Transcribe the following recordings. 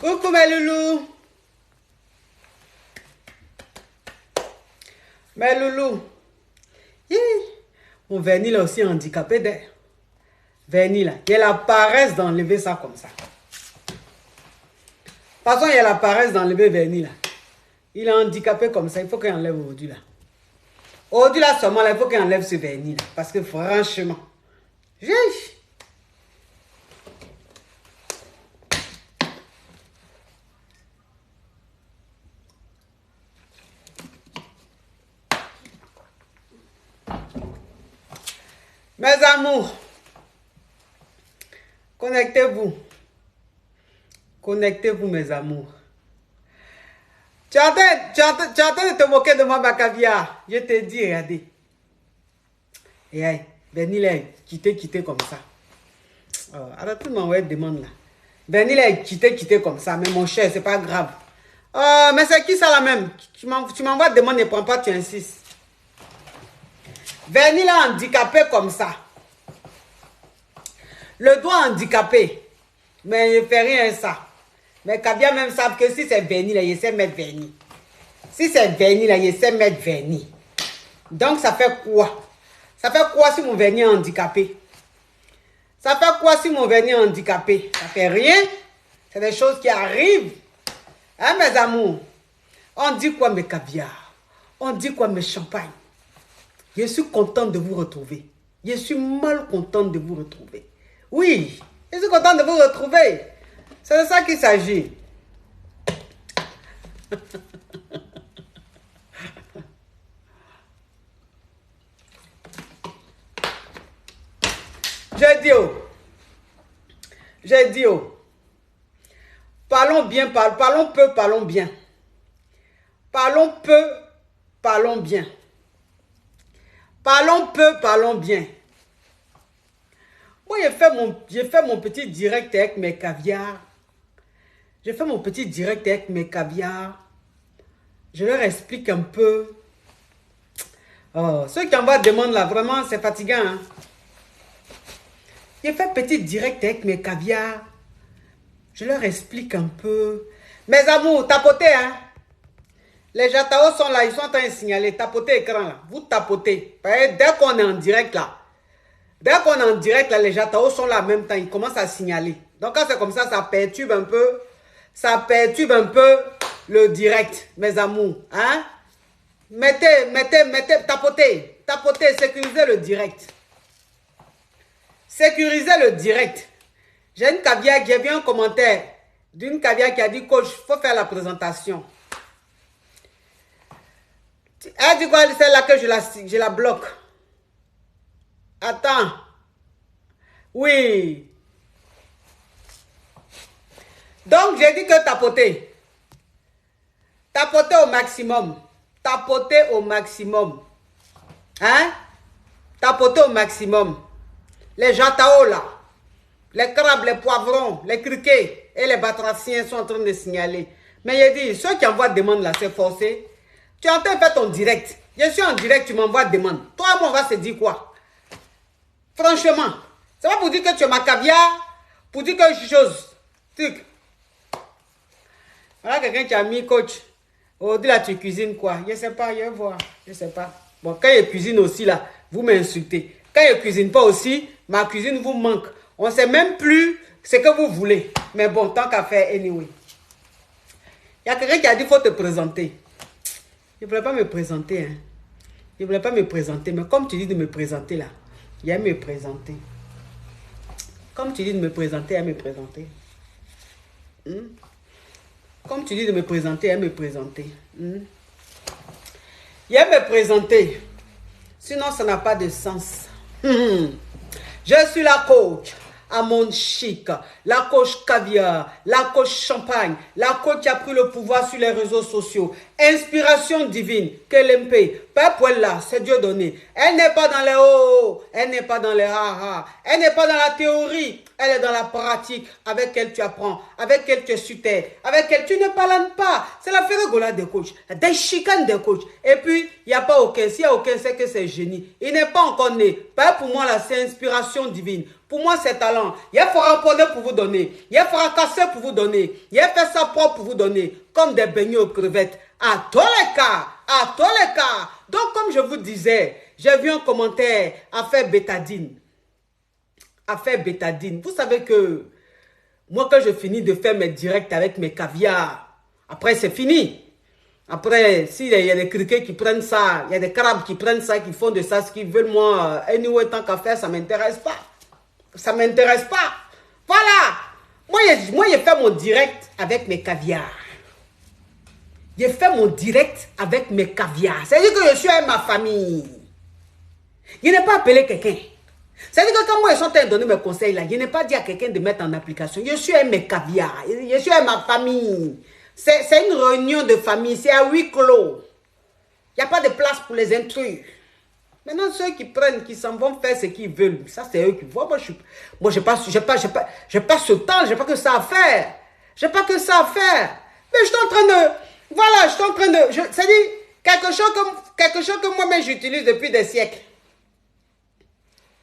Coucou mes loulous. Mes loulous. Mon vernis là aussi handicapé d'air. Vernis là. Il y a la paresse d'enlever ça comme ça. De toute façon, il y a la paresse d'enlever vernis là. Il est handicapé comme ça. Il faut qu'il enlève aujourd'hui là. Aujourd'hui là seulement là, il faut qu'il enlève ce vernis là. Parce que franchement. Mes amours, connectez-vous. Connectez-vous, mes amours. Tu es en train de te moquer de moi, ma caviar. Je te dis, regardez. Et hey, Benny là, quitté comme ça. Arrête de m'envoyer des demandes là. Benny là, quitté comme ça. Mais mon cher, c'est pas grave. Mais c'est qui ça là même? Tu m'envoies des demandes, ne prends pas, tu insistes. Vernis là handicapé comme ça. Le doigt handicapé. Mais il ne fait rien ça. Mais Caviar même savent que si c'est vernis là, il sait mettre vernis. Si c'est vernis là, il sait mettre vernis. Donc ça fait quoi? Ça fait quoi si mon vernis est handicapé? Ça fait quoi si mon vernis est handicapé? Ça fait rien. C'est des choses qui arrivent. Hein mes amours? On dit quoi mes caviars? On dit quoi mes champagnes? Je suis contente de vous retrouver. Je suis mal contente de vous retrouver. Oui, je suis contente de vous retrouver. C'est de ça qu'il s'agit. J'ai dit, parlons bien, parlons peu, parlons bien. Parlons peu, parlons bien. Parlons peu, parlons bien. Moi, j'ai fait mon petit direct avec mes caviars. J'ai fait mon petit direct avec mes caviars. Je leur explique un peu. Oh, ceux qui envoient demande là, vraiment, c'est fatigant. Hein? J'ai fait petit direct avec mes caviars. Je leur explique un peu. Mes amours, tapotez, hein. Les Jatao sont là, ils sont en train de signaler. Tapotez l'écran là. Vous tapotez. Dès qu'on est en direct là, les Jatao sont là en même temps. Ils commencent à signaler. Donc quand c'est comme ça, ça perturbe un peu. Ça perturbe un peu le direct, mes amours. Hein? Mettez, tapotez. Tapotez, sécurisez le direct. Sécurisez le direct. J'ai une caviar, j'ai vu un commentaire d'une caviar qui a dit, coach, il faut faire la présentation. Elle dit quoi, celle-là que je la bloque. Attends. Oui. Donc, j'ai dit que tapoter. Tapoter au maximum. Tapoter au maximum. Hein? Tapoter au maximum. Les jatao là. Les crabes, les poivrons, les criquets et les batraciens sont en train de signaler. Mais j'ai dit, ceux qui envoient demande là, c'est forcé. Tu es en train de faire ton direct. Je suis en direct, tu m'envoies demande. Toi, moi, on va se dire quoi? Franchement, c'est pas pour dire que tu es ma caviar, pour dire que je suis chose. Truc. Voilà quelqu'un qui a mis coach. Aujourd'hui là, tu cuisines quoi? Je sais pas, je vais voir. Je sais pas. Bon, quand je cuisine aussi là, vous m'insultez. Quand je cuisine pas aussi, ma cuisine vous manque. On ne sait même plus ce que vous voulez. Mais bon, tant qu'à faire, anyway. Il y a quelqu'un qui a dit qu'il faut te présenter. Je ne voulais pas me présenter. Hein. Je ne voulais pas me présenter. Mais comme tu dis de me présenter là, il y a me présenter. Comme tu dis de me présenter, il y a me présenter. Comme tu dis de me présenter, il y a me présenter. Il y a me présenter. Sinon, ça n'a pas de sens. Je suis la coach Amon Chic, la coach caviar, la coach champagne, la coach qui a pris le pouvoir sur les réseaux sociaux. Inspiration divine, Kelempe, Peuple là, c'est Dieu donné. Elle n'est pas dans les hauts, elle n'est pas dans les ha-ha, elle n'est pas dans la théorie, elle est dans la pratique avec elle tu apprends, avec elle tu es sur terre, avec elle tu ne parles pas. C'est la férégola des coachs, des chicanes des coachs. Et puis, il n'y a pas aucun, s'il n'y a aucun, c'est que c'est génie. Il n'est pas encore né. Pas pour moi là, c'est inspiration divine. Pour moi, c'est talent. Il a frappé pour vous donner. Il a fracassé pour vous donner. Il a fait ça propre pour vous donner. Comme des beignets aux crevettes. À tous les cas. À tous les cas. Donc, comme je vous disais, j'ai vu un commentaire. Affaire bétadine. Affaire bétadine. Vous savez que moi, quand je finis de faire mes directs avec mes caviars, après, c'est fini. Après, s'il y a des criquets qui prennent ça, il y a des crabes qui prennent ça, qui font de ça ce qu'ils veulent, moi, anyway, tant qu'à faire, ça ne m'intéresse pas. Ça ne m'intéresse pas. Voilà. Moi, j'ai fait mon direct avec mes caviars. J'ai fait mon direct avec mes caviars. C'est-à-dire que je suis avec ma famille. Je n'ai pas appelé quelqu'un. C'est-à-dire que quand moi, je suis en train de donner mes conseils là, je n'ai pas dit à quelqu'un de mettre en application. Je suis avec mes caviars. Je suis avec ma famille. C'est une réunion de famille. C'est à huis clos. Il n'y a pas de place pour les intrus. Maintenant, ceux qui prennent, qui s'en vont faire ce qu'ils veulent, ça c'est eux qui voient. Moi, je n'ai pas ce temps, je n'ai pas que ça à faire. Je n'ai pas que ça à faire. Mais je suis en train de... Voilà, je suis en train de... C'est-à-dire, quelque chose que moi-même j'utilise depuis des siècles.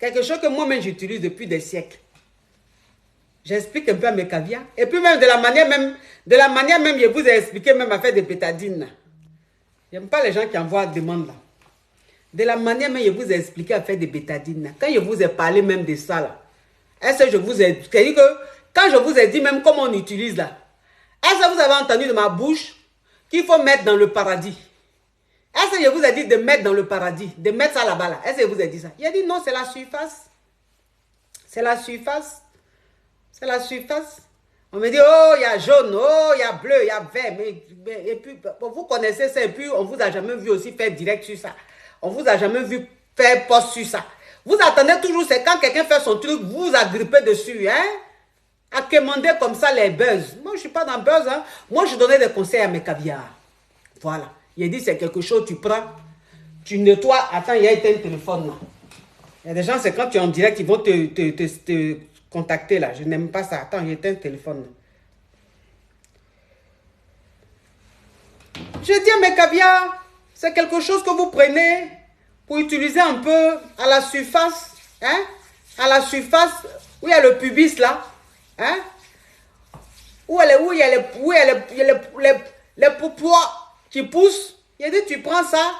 Quelque chose que moi-même j'utilise depuis des siècles. J'explique un peu à mes caviars. Et puis même de la manière même, je vous ai expliqué même à faire des bétadines. J'aime pas les gens qui envoient des demandes là. De la manière même, je vous ai expliqué à faire des bétadines. Quand je vous ai parlé même de ça là, est-ce que je vous ai... C'est-à-dire que quand je vous ai dit même comment on utilise là, est-ce que vous avez entendu de ma bouche qu'il faut mettre dans le paradis? Est-ce que je vous ai dit de mettre dans le paradis, de mettre ça là-bas là? Est-ce que je vous ai dit ça? Il a dit non, c'est la surface. C'est la surface. C'est la surface. On me dit, oh, il y a jaune, oh, il y a bleu, il y a vert. Et puis, vous connaissez ça, et puis on ne vous a jamais vu aussi faire direct sur ça. On ne vous a jamais vu faire post sur ça. Vous attendez toujours, c'est quand quelqu'un fait son truc, vous agrippez dessus, hein? À commander comme ça les buzz. Moi, je ne suis pas dans le buzz, hein? Moi, je donnais des conseils à mes caviars. Voilà. Il dit, c'est quelque chose, tu prends, tu nettoies. Attends, il y a un téléphone là. Il y a des gens, c'est quand tu es en direct, ils vont te contacter là. Je n'aime pas ça. Attends, il y a un téléphone là. Je dis à mes caviars, c'est quelque chose que vous prenez pour utiliser un peu à la surface. Hein? À la surface, où il y a le pubis là. Hein? Où il y a les poupois qui poussent. Il dit, tu prends ça,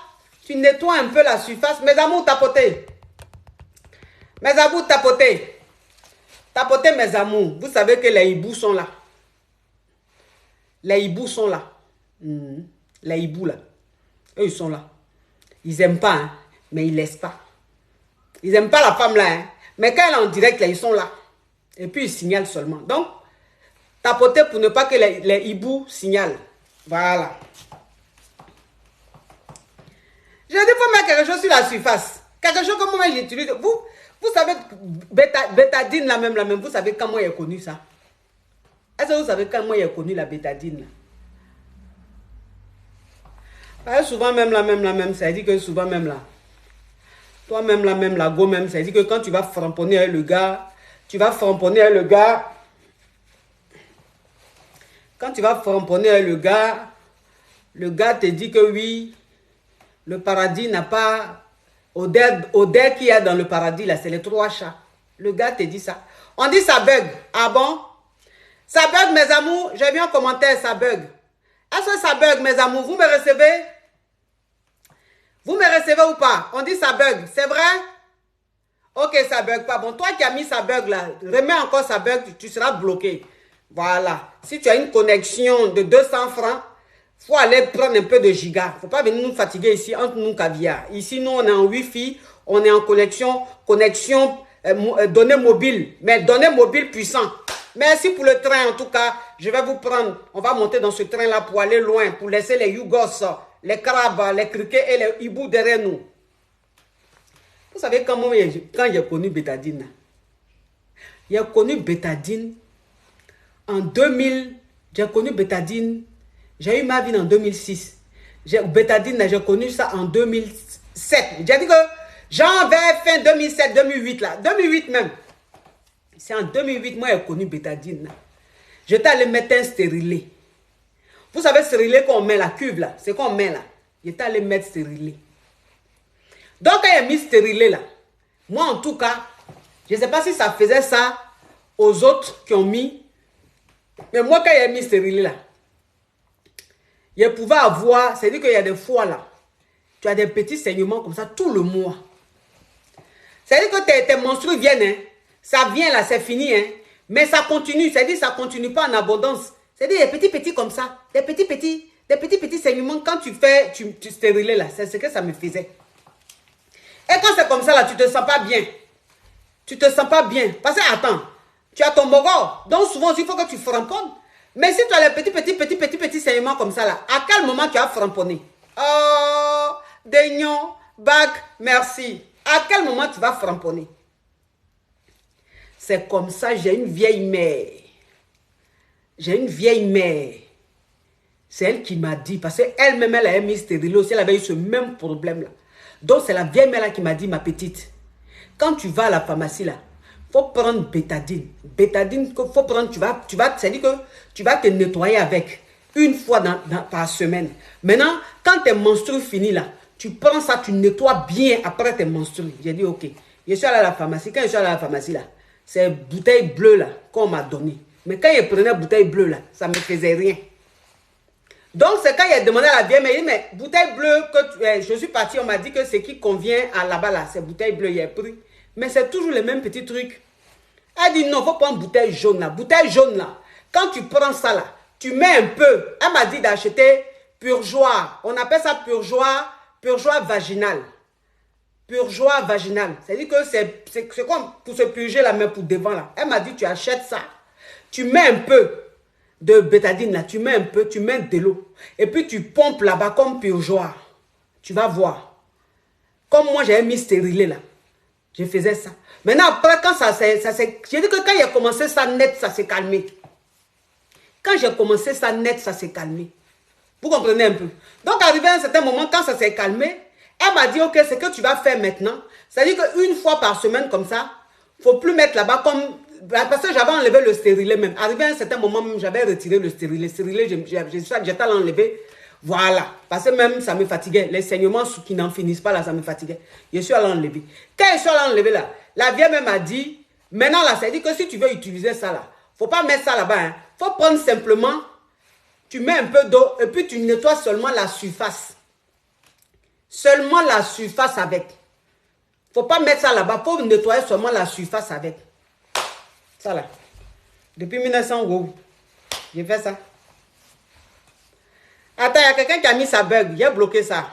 tu nettoies un peu la surface. Mes amours, tapotez. Mes amours, tapotez. Tapotez, mes amours. Vous savez que les hiboux sont là. Les hiboux sont là. Les hiboux là. Eux, ils sont là. Ils n'aiment pas, hein, mais ils ne laissent pas. Ils n'aiment pas la femme là. Hein, mais quand elle est en direct, là, ils sont là. Et puis, ils signalent seulement. Donc, tapotez pour ne pas que les hiboux signalent. Voilà. Je dis, il faut mettre quelque chose sur la surface. Quelque chose comme moi, j'utilise. Vous savez, bétadine, la même, vous savez quand moi j'ai connu ça? Est-ce que vous savez quand moi j'ai connu la bétadine? Souvent même la même, ça dit que souvent même là. Toi-même la même, la go même, ça dit que quand tu vas framponner avec le gars, quand tu vas framponner avec le gars te dit que oui, le paradis n'a pas... Odeur qu'il y a dans le paradis, là, c'est les 3 chats. Le gars te dit ça. On dit ça bug. Ah bon? Ça bug, mes amours. J'ai vu un commentaire, ça bug. Est-ce que ça bug, mes amours? Vous me recevez? Vous me recevez ou pas? On dit ça bug. C'est vrai? Ok, ça bug pas. Bon, toi qui as mis ça bug là, remets encore ça bug, tu seras bloqué. Voilà. Si tu as une connexion de 200 francs, il faut aller prendre un peu de giga. Il ne faut pas venir nous fatiguer ici entre nous caviar. Ici, nous, on est en Wi-Fi, on est en connexion données mobile, mais données mobile puissant. Merci pour le train, en tout cas. Je vais vous prendre. On va monter dans ce train-là pour aller loin, pour laisser les yougos, les crabes, les criquets et les hiboux derrière nous. Vous savez quand j'ai connu bétadine? J'ai connu bétadine en 2000. J'ai connu bétadine. J'ai eu ma vie en 2006. Bétadine, j'ai connu ça en 2007. J'ai dit que j'en vais fin 2007, 2008 là. 2008 même. C'est en 2008, moi j'ai connu bétadine. J'étais allé mettre un stérilet. Vous savez, stérilet qu'on met la cuve là. C'est qu'on met là. J'étais allé mettre stérilet. Donc quand j'ai mis stérilet là, moi en tout cas, Je ne sais pas si ça faisait ça aux autres qui ont mis. Mais moi, quand il a mis stérilé là, je pouvais avoir, c'est-à-dire qu'il y a des fois là, tu as des petits saignements comme ça tout le mois. C'est-à-dire que tes menstrues viennent, hein, ça vient là, c'est fini, hein, mais ça continue, c'est-à-dire que ça ne continue pas en abondance. C'est-à-dire des petits comme ça, des petits saignements quand tu stérilais là, c'est ce que ça me faisait. Et quand c'est comme ça là, tu ne te sens pas bien. Tu ne te sens pas bien. Parce que attends, tu as ton mogor, donc souvent il faut que tu framponnes. Mais si tu as les petits saignements comme ça là, à quel moment tu as framponné? Oh, Daignon, bac, merci. À quel moment tu vas framponner? C'est comme ça, j'ai une vieille mère. J'ai une vieille mère. C'est elle qui m'a dit, parce qu'elle-même, elle a mis stérile aussi, elle avait eu ce même problème-là. Donc, c'est la vieille mère là qui m'a dit, ma petite, quand tu vas à la pharmacie là, il faut prendre bétadine. Bétadine, il faut prendre, c'est-à-dire que tu vas te nettoyer avec une fois par semaine. Maintenant, quand tes menstrues finissent là, tu prends ça, tu nettoies bien après tes menstrues. J'ai dit, ok. Je suis allé à la pharmacie. Quand je suis allé à la pharmacie là, c'est bouteille bleue là qu'on m'a donné. Mais quand je prenais bouteille bleue là, ça ne me faisait rien. Donc, c'est quand il a demandé à la vieille, mais bouteille bleue, je suis parti, on m'a dit que ce qui convient à là-bas, là, c'est bouteille bleue, il a pris. Mais c'est toujours les mêmes petits trucs. Elle dit non, il faut prendre bouteille jaune là. Bouteille jaune là, quand tu prends ça là, tu mets un peu. Elle m'a dit d'acheter purgeoir. On appelle ça purgeoir vaginal. Purgeoir vaginal. C'est-à-dire que c'est comme pour se purger la main pour devant là. Elle m'a dit tu achètes ça. Tu mets un peu de bétadine là, tu mets un peu, tu mets de l'eau. Et puis tu pompes là-bas comme purgeoir. Tu vas voir. Comme moi j'ai mis stérilé là. Je faisais ça. Maintenant après quand ça s'est... J'ai dit que quand il a commencé ça net, ça s'est calmé. Quand j'ai commencé ça net, ça s'est calmé. Vous comprenez un peu? Donc arrivé à un certain moment, quand ça s'est calmé, elle m'a dit ok, ce que tu vas faire maintenant, c'est-à-dire qu'une fois par semaine comme ça, il ne faut plus mettre là-bas comme... Parce que j'avais enlevé le stérilet même. Arrivé à un certain moment, j'avais retiré le stérilet. Le stérilet, j'étais à l'enlever. Voilà. Parce que même, ça me fatiguait. Les saignements qui n'en finissent pas là, ça me fatiguait. Je suis allé enlever. Quand je suis allé enlever là, la vieille même m'a dit, maintenant là, ça dit que si tu veux utiliser ça là, il ne faut pas mettre ça là-bas. Il faut prendre simplement, tu mets un peu d'eau et puis tu nettoies seulement la surface. Seulement la surface avec. Il ne faut pas mettre ça là-bas. Il faut nettoyer seulement la surface avec. Ça là. Depuis 1900, wow. J'ai fait ça. Attends, il y a quelqu'un qui a mis sa bug. Il a bloqué ça.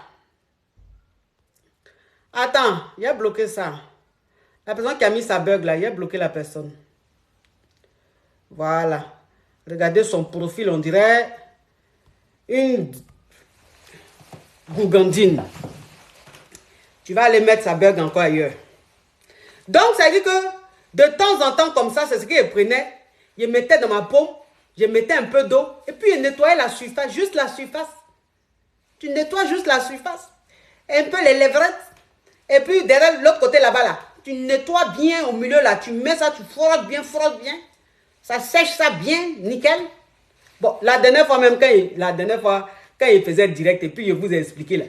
Attends, il a bloqué ça. La personne qui a mis sa bug là, il a bloqué la personne. Voilà. Regardez son profil, on dirait une gougandine. Tu vas aller mettre sa bug encore ailleurs. Donc, ça veut dire que de temps en temps, comme ça, c'est ce que je prenais. Je mettais dans ma peau, je mettais un peu d'eau, et puis je nettoyais la surface, juste la surface. Tu nettoies juste la surface. Un peu les lèvrettes. Et puis derrière l'autre côté là-bas, là, tu nettoies bien au milieu là. Tu mets ça, tu frottes bien. Ça sèche ça bien, nickel. Bon, la dernière fois même, quand il faisait direct, et puis je vous ai expliqué là.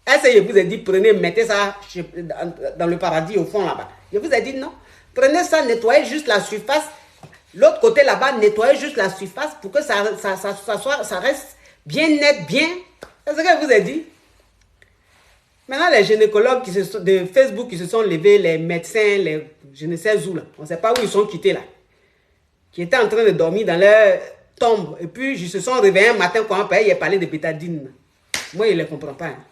Est-ce que je vous ai dit, prenez, mettez ça dans le paradis au fond là-bas. Je vous ai dit non. Prenez ça, nettoyez juste la surface. L'autre côté là-bas, nettoyez juste la surface pour que ça reste bien net, bien. C'est ce que je vous ai dit. Maintenant, les gynécologues de Facebook qui se sont levés, les médecins, je ne sais où là, on ne sait pas où ils sont quittés là, qui étaient en train de dormir dans leur tombe. Et puis, ils se sont réveillés un matin quand il a parlé de bétadine. Moi, je ne les comprends pas. Hein.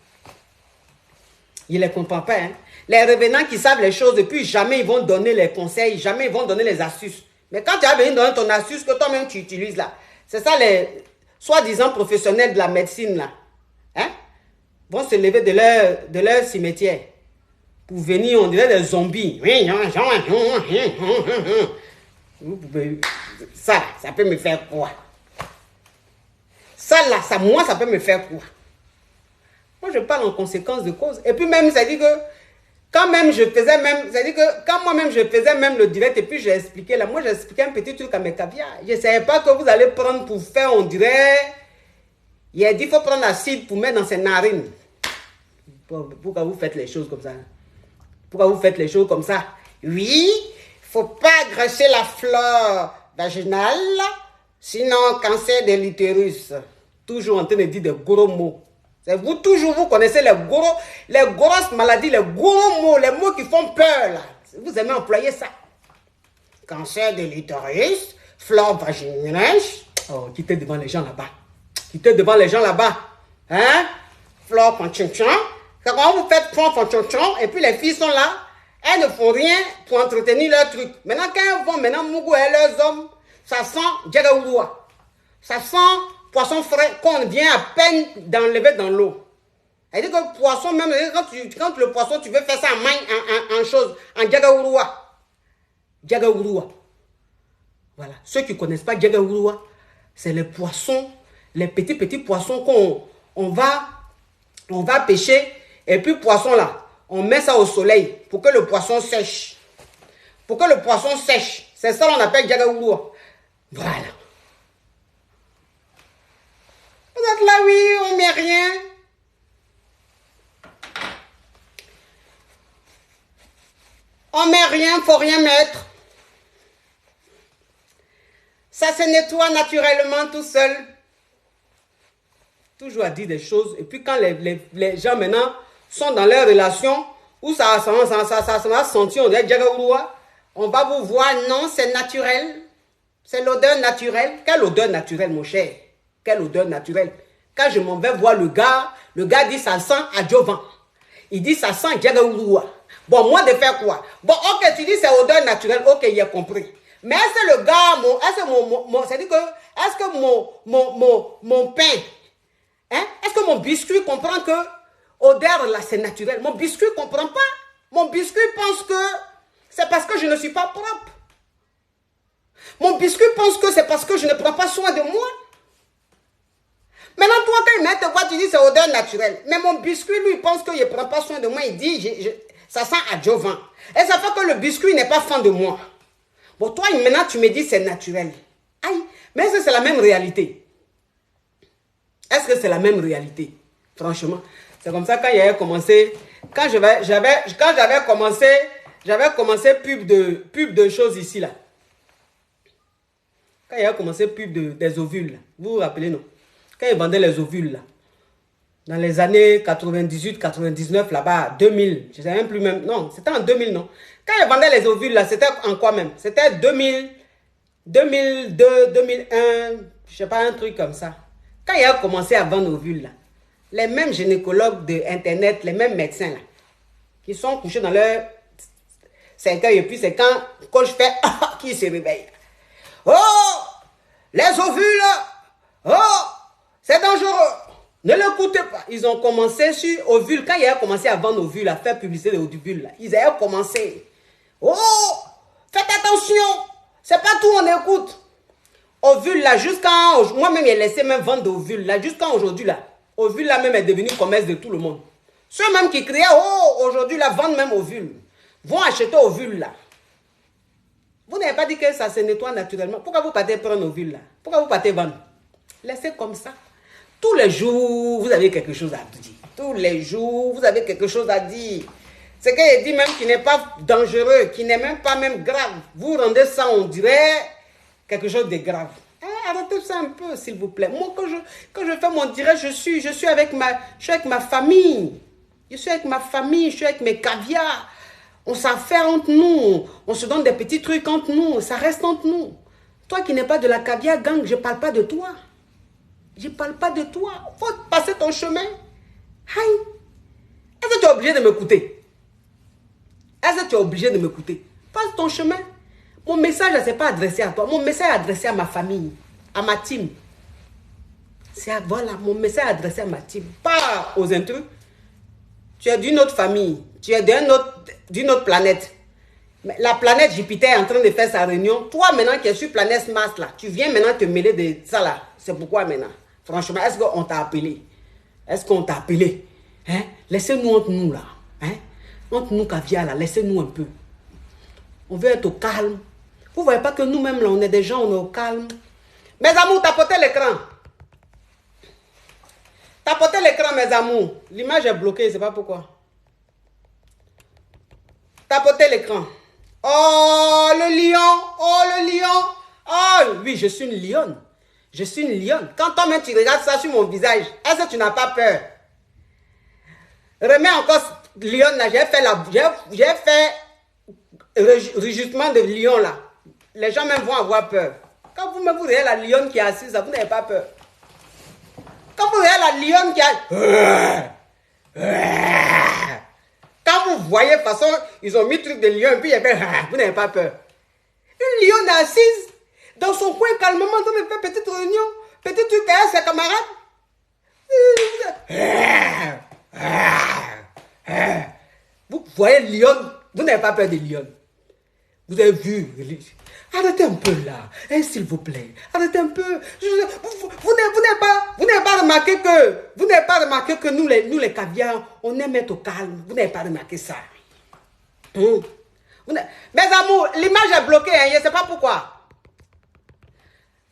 Je ne les comprends pas. Hein. Les revenants qui savent les choses, et puis jamais ils vont donner les conseils, jamais ils vont donner les astuces. Mais quand tu as venu donner ton astuce que toi-même tu utilises là, c'est ça les soi-disant professionnels de la médecine là, hein, vont se lever de leur cimetière pour venir, on dirait des zombies. Ça peut me faire quoi? Ça là, moi ça peut me faire quoi? Moi je parle en conséquence de cause. Et puis même, ça dit que quand même je faisais même, c'est-à-dire que quand moi-même je faisais même le direct et puis j'ai expliqué là, moi j'ai expliqué un petit truc à mes caviars. Je ne savais pas que vous allez prendre pour faire, on dirait, il a dit il faut prendre l'acide pour mettre dans ses narines. Pourquoi vous faites les choses comme ça? Pourquoi vous faites les choses comme ça? Oui, Faut pas graisser la flore vaginale, sinon cancer de l'utérus. Toujours en train de dire des gros mots. C'est vous, toujours, vous connaissez les grosses maladies, les gros mots, les mots qui font peur, là. Vous aimez employer ça. Cancer de l'utérus, flore vaginale. Oh, quittez devant les gens là-bas. Quittez devant les gens là-bas. Hein? Flore panchonchon. Quand vous faites panchonchon, et puis les filles sont là, elles ne font rien pour entretenir leur truc. Maintenant, quand elles vont, Mougou et leurs hommes, ça sent djagaouloua. Ça sent poisson frais qu'on vient à peine d'enlever dans l'eau. Elle dit que le poisson, même quand le poisson, tu veux faire ça en chose, en djagaouloua. Djagaouloua. Voilà. Ceux qui ne connaissent pas djagaouloua, c'est les poissons, les petits poissons qu'on va pêcher. Et puis poisson là, on met ça au soleil pour que le poisson sèche. Pour que le poisson sèche. C'est ça qu'on appelle djagaouloua. Voilà. Vous êtes là, oui, on met rien. On met rien, faut rien mettre. Ça se nettoie naturellement tout seul. Toujours à dire des choses. Et puis quand les gens maintenant sont dans leur relation, où ça va sentir, on dirait djagaouloua, on va vous voir, non, c'est naturel. C'est l'odeur naturelle. Quelle odeur naturelle, mon cher? Quelle odeur naturelle? Quand je m'en vais voir le gars dit ça sent adjuvant. Il dit ça sent djagaouloua. Bon, moi de faire quoi? Bon, ok, tu dis c'est odeur naturelle, ok, il a compris. Mais est-ce que le gars, c'est-à-dire que, est-ce que mon pain, hein? Est-ce que mon biscuit comprend que odeur là c'est naturel? Mon biscuit ne comprend pas. Mon biscuit pense que c'est parce que je ne suis pas propre. Mon biscuit pense que c'est parce que je ne prends pas soin de moi. Maintenant, toi, quand il met te voir, tu dis c'est odeur naturelle. Mais mon biscuit, lui, il pense qu'il ne prend pas soin de moi. Il dit, ça sent adjuvant. Et ça fait que le biscuit n'est pas fan de moi. Bon, toi, maintenant, tu me dis c'est naturel. Aïe, mais est-ce que c'est la même réalité? Est-ce que c'est la même réalité? Franchement, c'est comme ça quand il avait commencé. Quand j'avais commencé pub de choses ici, là. Quand il a commencé pub des ovules, là. Vous vous rappelez, non? Quand il vendait les ovules, là. Dans les années 98, 99, là-bas, 2000, je ne sais même plus même. Non, c'était en 2000, non. Quand il vendait les ovules, là, c'était en quoi même? C'était 2000, 2002, 2001, je ne sais pas, un truc comme ça. Quand il a commencé à vendre ovules, là, les mêmes gynécologues de Internet, les mêmes médecins, là, qui sont couchés dans leur cercueil, et puis c'est quand je fais, qui se réveille. Oh, les ovules, oh, c'est dangereux. Ne l'écoutez pas. Ils ont commencé sur ovules. Quand il a commencé à vendre ovules, à faire publicité de ovules, là, ils avaient commencé. Oh, faites attention. C'est pas tout, on écoute. Ovule là, jusqu'à moi-même, il a laissé même vendre d'ovules là, jusqu'à aujourd'hui là. Ovule là même est devenu commerce de tout le monde. Ceux même qui criaient, oh, aujourd'hui là, vendent même ovules. Vont acheter ovules là. Vous n'avez pas dit que ça se nettoie naturellement. Pourquoi vous partez prendre ovule là? Pourquoi vous partez vendre? Laissez comme ça. Tous les jours, vous avez quelque chose à dire. Tous les jours, vous avez quelque chose à dire. C'est qu'il dit même qu'il n'est pas dangereux, qu'il n'est même pas même grave. Vous rendez ça, on dirait quelque chose de grave. Arrêtez ça un peu, s'il vous plaît. Moi, quand je fais mon direct, je suis avec ma famille. Je suis avec ma famille, je suis avec mes caviars. On s'affaire entre nous. On se donne des petits trucs entre nous. Ça reste entre nous. Toi qui n'es pas de la caviar gang, je ne parle pas de toi. Je ne parle pas de toi. Il faut passer ton chemin. Aïe. Est-ce que tu es obligé de m'écouter? Est-ce que tu es obligé de m'écouter? Passe ton chemin. Mon message, ce n'est pas adressé à toi. Mon message est adressé à ma famille, à ma team. Voilà, mon message est adressé à ma team. Pas aux intrus. Tu es d'une autre famille. Tu es d'une autre planète. La planète Jupiter est en train de faire sa réunion. Toi, maintenant, qui es sur planète Mars, là, tu viens maintenant te mêler de ça, là. C'est pourquoi maintenant. Franchement, est-ce qu'on t'a appelé? Est-ce qu'on t'a appelé? Hein? Laissez-nous entre nous, là. Hein? Entre nous, caviar, là. Laissez-nous un peu. On veut être au calme. Vous ne voyez pas que nous-mêmes, là, on est des gens, on est au calme. Mes amours, tapotez l'écran. Tapotez l'écran, mes amours. L'image est bloquée, je ne sais pas pourquoi. Tapotez l'écran. Oh, le lion. Oh, le lion. Oh, oui, je suis une lionne. Je suis une lionne. Quand toi-même tu regardes ça sur mon visage, est-ce que tu n'as pas peur? Remets encore lion là. J'ai fait rugissement de lion là. Les gens même vont avoir peur. Quand vous me voyez la lionne qui est assise là, vous n'avez pas peur. Quand vous voyez la lionne qui a... Quand vous voyez, de toute façon, ils ont mis truc de lion et puis il y a fait... Vous n'avez pas peur. Une lionne assise dans son coin calmement en train de faire petite réunion, petit truc avec ses camarades. Vous voyez lion, vous n'avez pas peur des lions. Vous avez vu, arrêtez un peu là, hein, s'il vous plaît, arrêtez un peu. Vous n'avez pas remarqué que nous les caviars, on aime être au calme. Vous n'avez pas remarqué ça. Mes amours, l'image est bloquée, hein, je ne sais pas pourquoi.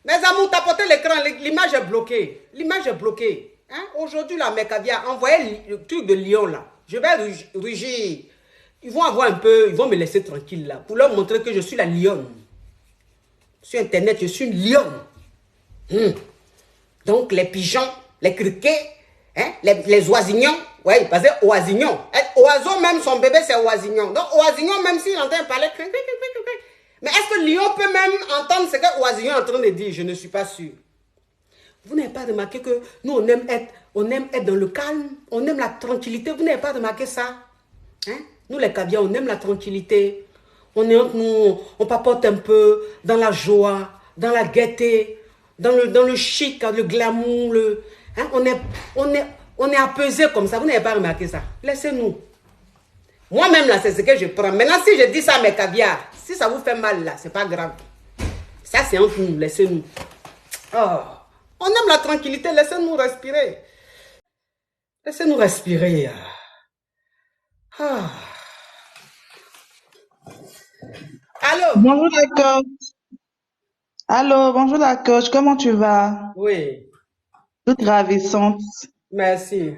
Mes amours, tapotez l'écran, l'image est bloquée. L'image est bloquée. Hein? Aujourd'hui, là, mes caviars, envoyez le truc de lion là. Je vais rugir. Ils vont avoir un peu, ils vont me laisser tranquille là, pour leur montrer que je suis la lionne. Sur Internet, je suis une lionne. Donc, les pigeons, les criquets, hein, les oisignons, oui, parce que oisignon. Oiseau, même son bébé, c'est oisignon. Donc, oisignon, même s'il entend parler, mais est-ce que le lion peut même entendre ce que oisignon est en train de dire? Je ne suis pas sûr. Vous n'avez pas remarqué que nous, on aime être dans le calme, on aime la tranquillité. Vous n'avez pas remarqué ça? Hein? Nous, les caviars, on aime la tranquillité. On est entre nous, on papote un peu dans la joie, dans la gaieté, dans le chic, le glamour. Hein? On est apaisé comme ça. Vous n'avez pas remarqué ça? Laissez-nous. Moi-même, là, c'est ce que je prends. Maintenant, si je dis ça à mes caviars, si ça vous fait mal, là, c'est pas grave. Ça, c'est entre nous. Laissez-nous. Oh, on aime la tranquillité. Laissez-nous respirer. Laissez-nous respirer. Ah. Allô? Bonjour la coach. Allô, bonjour la coach. Comment tu vas? Oui, Toute ravissante. merci.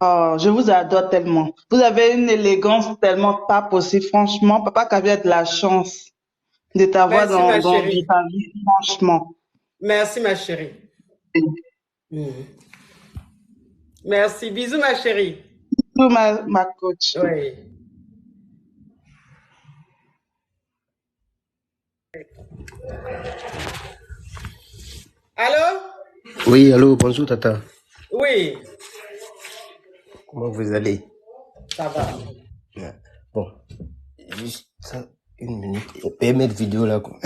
Oh, je vous adore tellement. Vous avez une élégance tellement pas possible. Franchement, papa qui avait de la chance de t'avoir Merci, ma dans chérie. ta vie. Franchement. Merci, ma chérie. Merci. Bisous, ma chérie. Tout ma coach. Oui. Allô? Oui, allô, bonjour Tata. Oui, Comment vous allez? ça va. Ouais. Bon, juste ça, une minute. Et mettre vidéo là, quoi.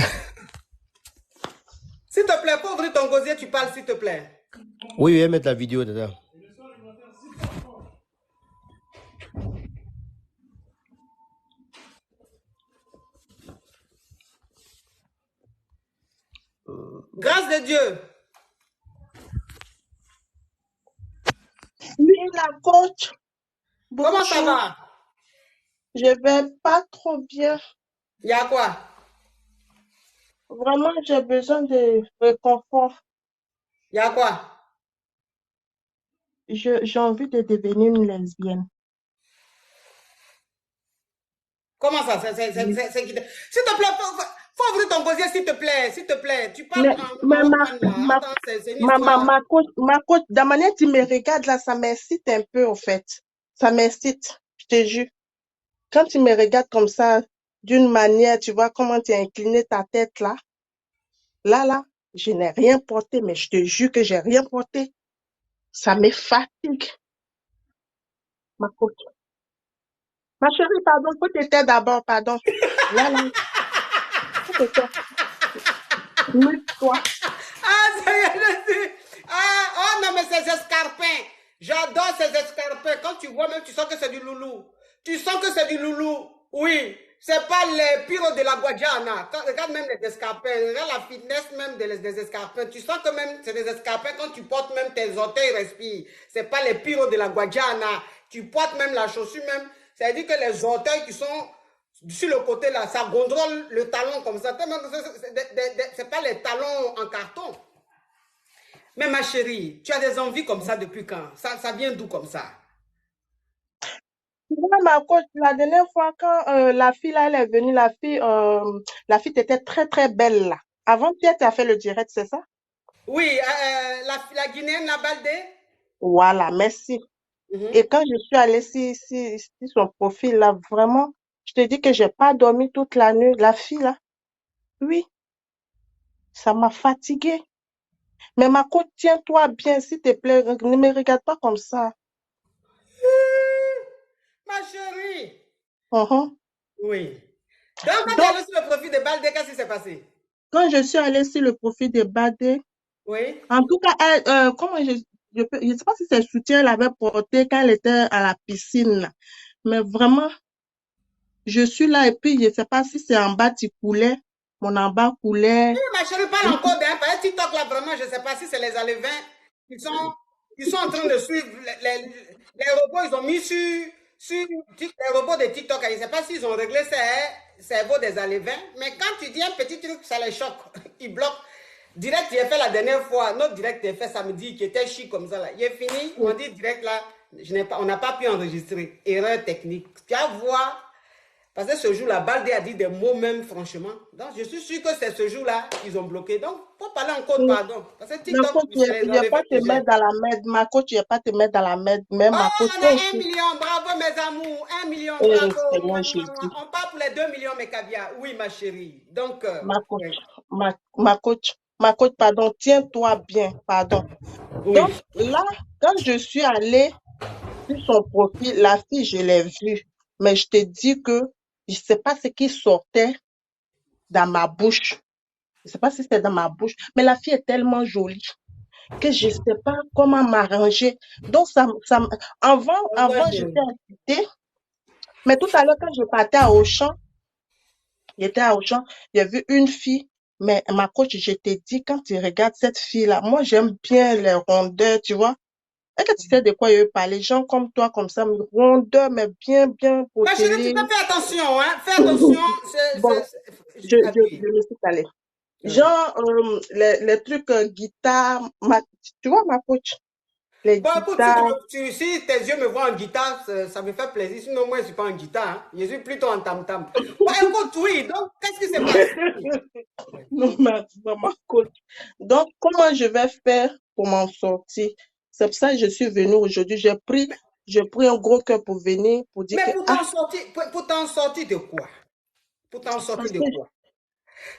S'il te plaît, faut ouvrir ton gosier, tu parles, s'il te plaît. Oui, oui, mettre la vidéo, Tata. Grâce de Dieu. Oui, la coach. Comment ça Bonjour. va? Je vais pas trop bien. Il y a quoi? Vraiment, j'ai besoin de réconfort. Il y a quoi? J'ai envie de devenir une lesbienne. Comment ça? S'il te plaît, faut ouvrir ton gosier, s'il te plaît. S'il te plaît. Tu parles Mais, mais en fan, là. Attends, c'est une histoire. ma coach, de la manière que tu me regardes là, ça m'incite un peu, au fait. Ça m'incite, je te jure. Quand tu me regardes comme ça, d'une manière, tu vois comment tu as incliné ta tête là. Là, je n'ai rien porté, mais je te jure que j'ai rien porté. Ça me fatigue, ma coach. Ma chérie, pardon, faut t'aider d'abord, pardon. Là, faut t'aider. Mute-toi. Ah, ça y est, je suis... Ah, oh non, mais ces escarpins. J'adore ces escarpins. Quand tu vois même, tu sens que c'est du loulou. Tu sens que c'est du loulou. Oui. C'est pas les pyros de la Guadiana. Regarde même les escarpins. Regarde la fitness même des escarpins. Tu sens que même c'est des escarpins. Quand tu portes même tes orteils respirent. C'est pas les pyros de la Guadiana. Tu portes même la chaussure même. Ça veut dire que les orteils qui sont sur le côté là, ça gondrole le talon comme ça. C'est pas les talons en carton. Mais ma chérie, tu as des envies comme ça depuis quand? Ça vient d'où comme ça? Ouais, cas, ma coach, la dernière fois, quand la fille là, elle est venue, la fille était très, très belle là. Avant-hier, tu as fait le direct, c'est ça? Oui, la Guinéenne, la Baldé. Voilà, merci. Mhm. Et quand je suis allée sur son profil là, vraiment, je te dis que j'ai pas dormi toute la nuit. La fille là, oui, ça m'a fatiguée. Mais ma coach, tiens-toi bien, s'il te plaît, ne me regarde pas comme ça. Ma chérie. Mhm. Oui. Donc, quand tu es Donc, allé sur le profil de Baldé, qu'est-ce qui s'est passé? quand je suis allée sur le profil de Badé, Oui. en tout cas, comment je sais pas si c'est le soutien elle avait porté quand elle était à la piscine, là. Mais vraiment, je suis là et puis je sais pas si c'est en bas qui coulait, mon en bas coulait. Ma chérie parle encore d'un par TikTok là, vraiment, je ne sais pas si c'est les alevins qui sont, qui sont en train de suivre les robots, ils ont mis sur les robots de TikTok, je ne sais pas s'ils ont réglé ces cerveaux des alevins, mais quand tu dis un petit truc, ça les choque, ils bloquent. Direct, j'ai fait la dernière fois, notre direct est fait samedi, qui était chic comme ça là. Il est fini, on dit direct là, on n'a pas pu enregistrer. Erreur technique. Tu vas voir, parce que ce jour-là, Baldé a dit des mots même, franchement. Donc, je suis sûr que c'est ce jour-là qu'ils ont bloqué. Donc, il faut parler en code pardon. Parce que Ma TikTok, coach, c'est les je vais pas enlevés te qui gèrent. mettre dans la merde. Ma coach, je vais pas te mettre dans la merde. Mais Oh, ma coach, on toi a 1 aussi. million, bravo mes amours, 1 million, Eh, bravo. Seigneur Mouah, mouah, Jésus. mouah. On part pour les 2 millions, mes caviars. Oui, ma chérie. Donc, Ma coach, ouais. ma coach, pardon, tiens-toi bien, pardon. Oui. Donc, là, quand je suis allée sur son profil, la fille, je l'ai vue. Mais je te dis que je sais pas ce qui sortait dans ma bouche. Je sais pas si c'était dans ma bouche. Mais la fille est tellement jolie que je sais pas comment m'arranger. Donc, Au revoir, avant, j'étais chérie. excitée. Mais tout à l'heure, quand je partais à Auchan, j'étais à Auchan, j'ai vu une fille, mais ma coach, je t'ai dit, quand tu regardes cette fille-là, moi, j'aime bien les rondeurs, tu vois. Et que tu sais de quoi je veux parler, gens comme toi, comme ça, rondeurs, mais bien, bien Ma chérie, tu potelés. peux faire attention, hein. Fais attention. Bon, je Abuse. me suis allée. Ouais. Genre, les trucs guitare, tu vois, ma coach, les Bon, écoute, si, guitares. si tes yeux me voient en guitare, ça me fait plaisir. Sinon, moi, je ne suis pas en guitare. Hein. Je suis plutôt en tam-tam. Bon, écoute, oui. Donc, qu'est-ce qui s'est passé? Ouais. Non, ma coach. Donc, comment je vais faire pour m'en sortir? C'est pour ça que je suis venue aujourd'hui. J'ai pris un gros cœur pour venir, pour dire Mais que, pour ah, t'en sortir, pour t'en sortir de quoi? Pour t'en sortir parce de que quoi?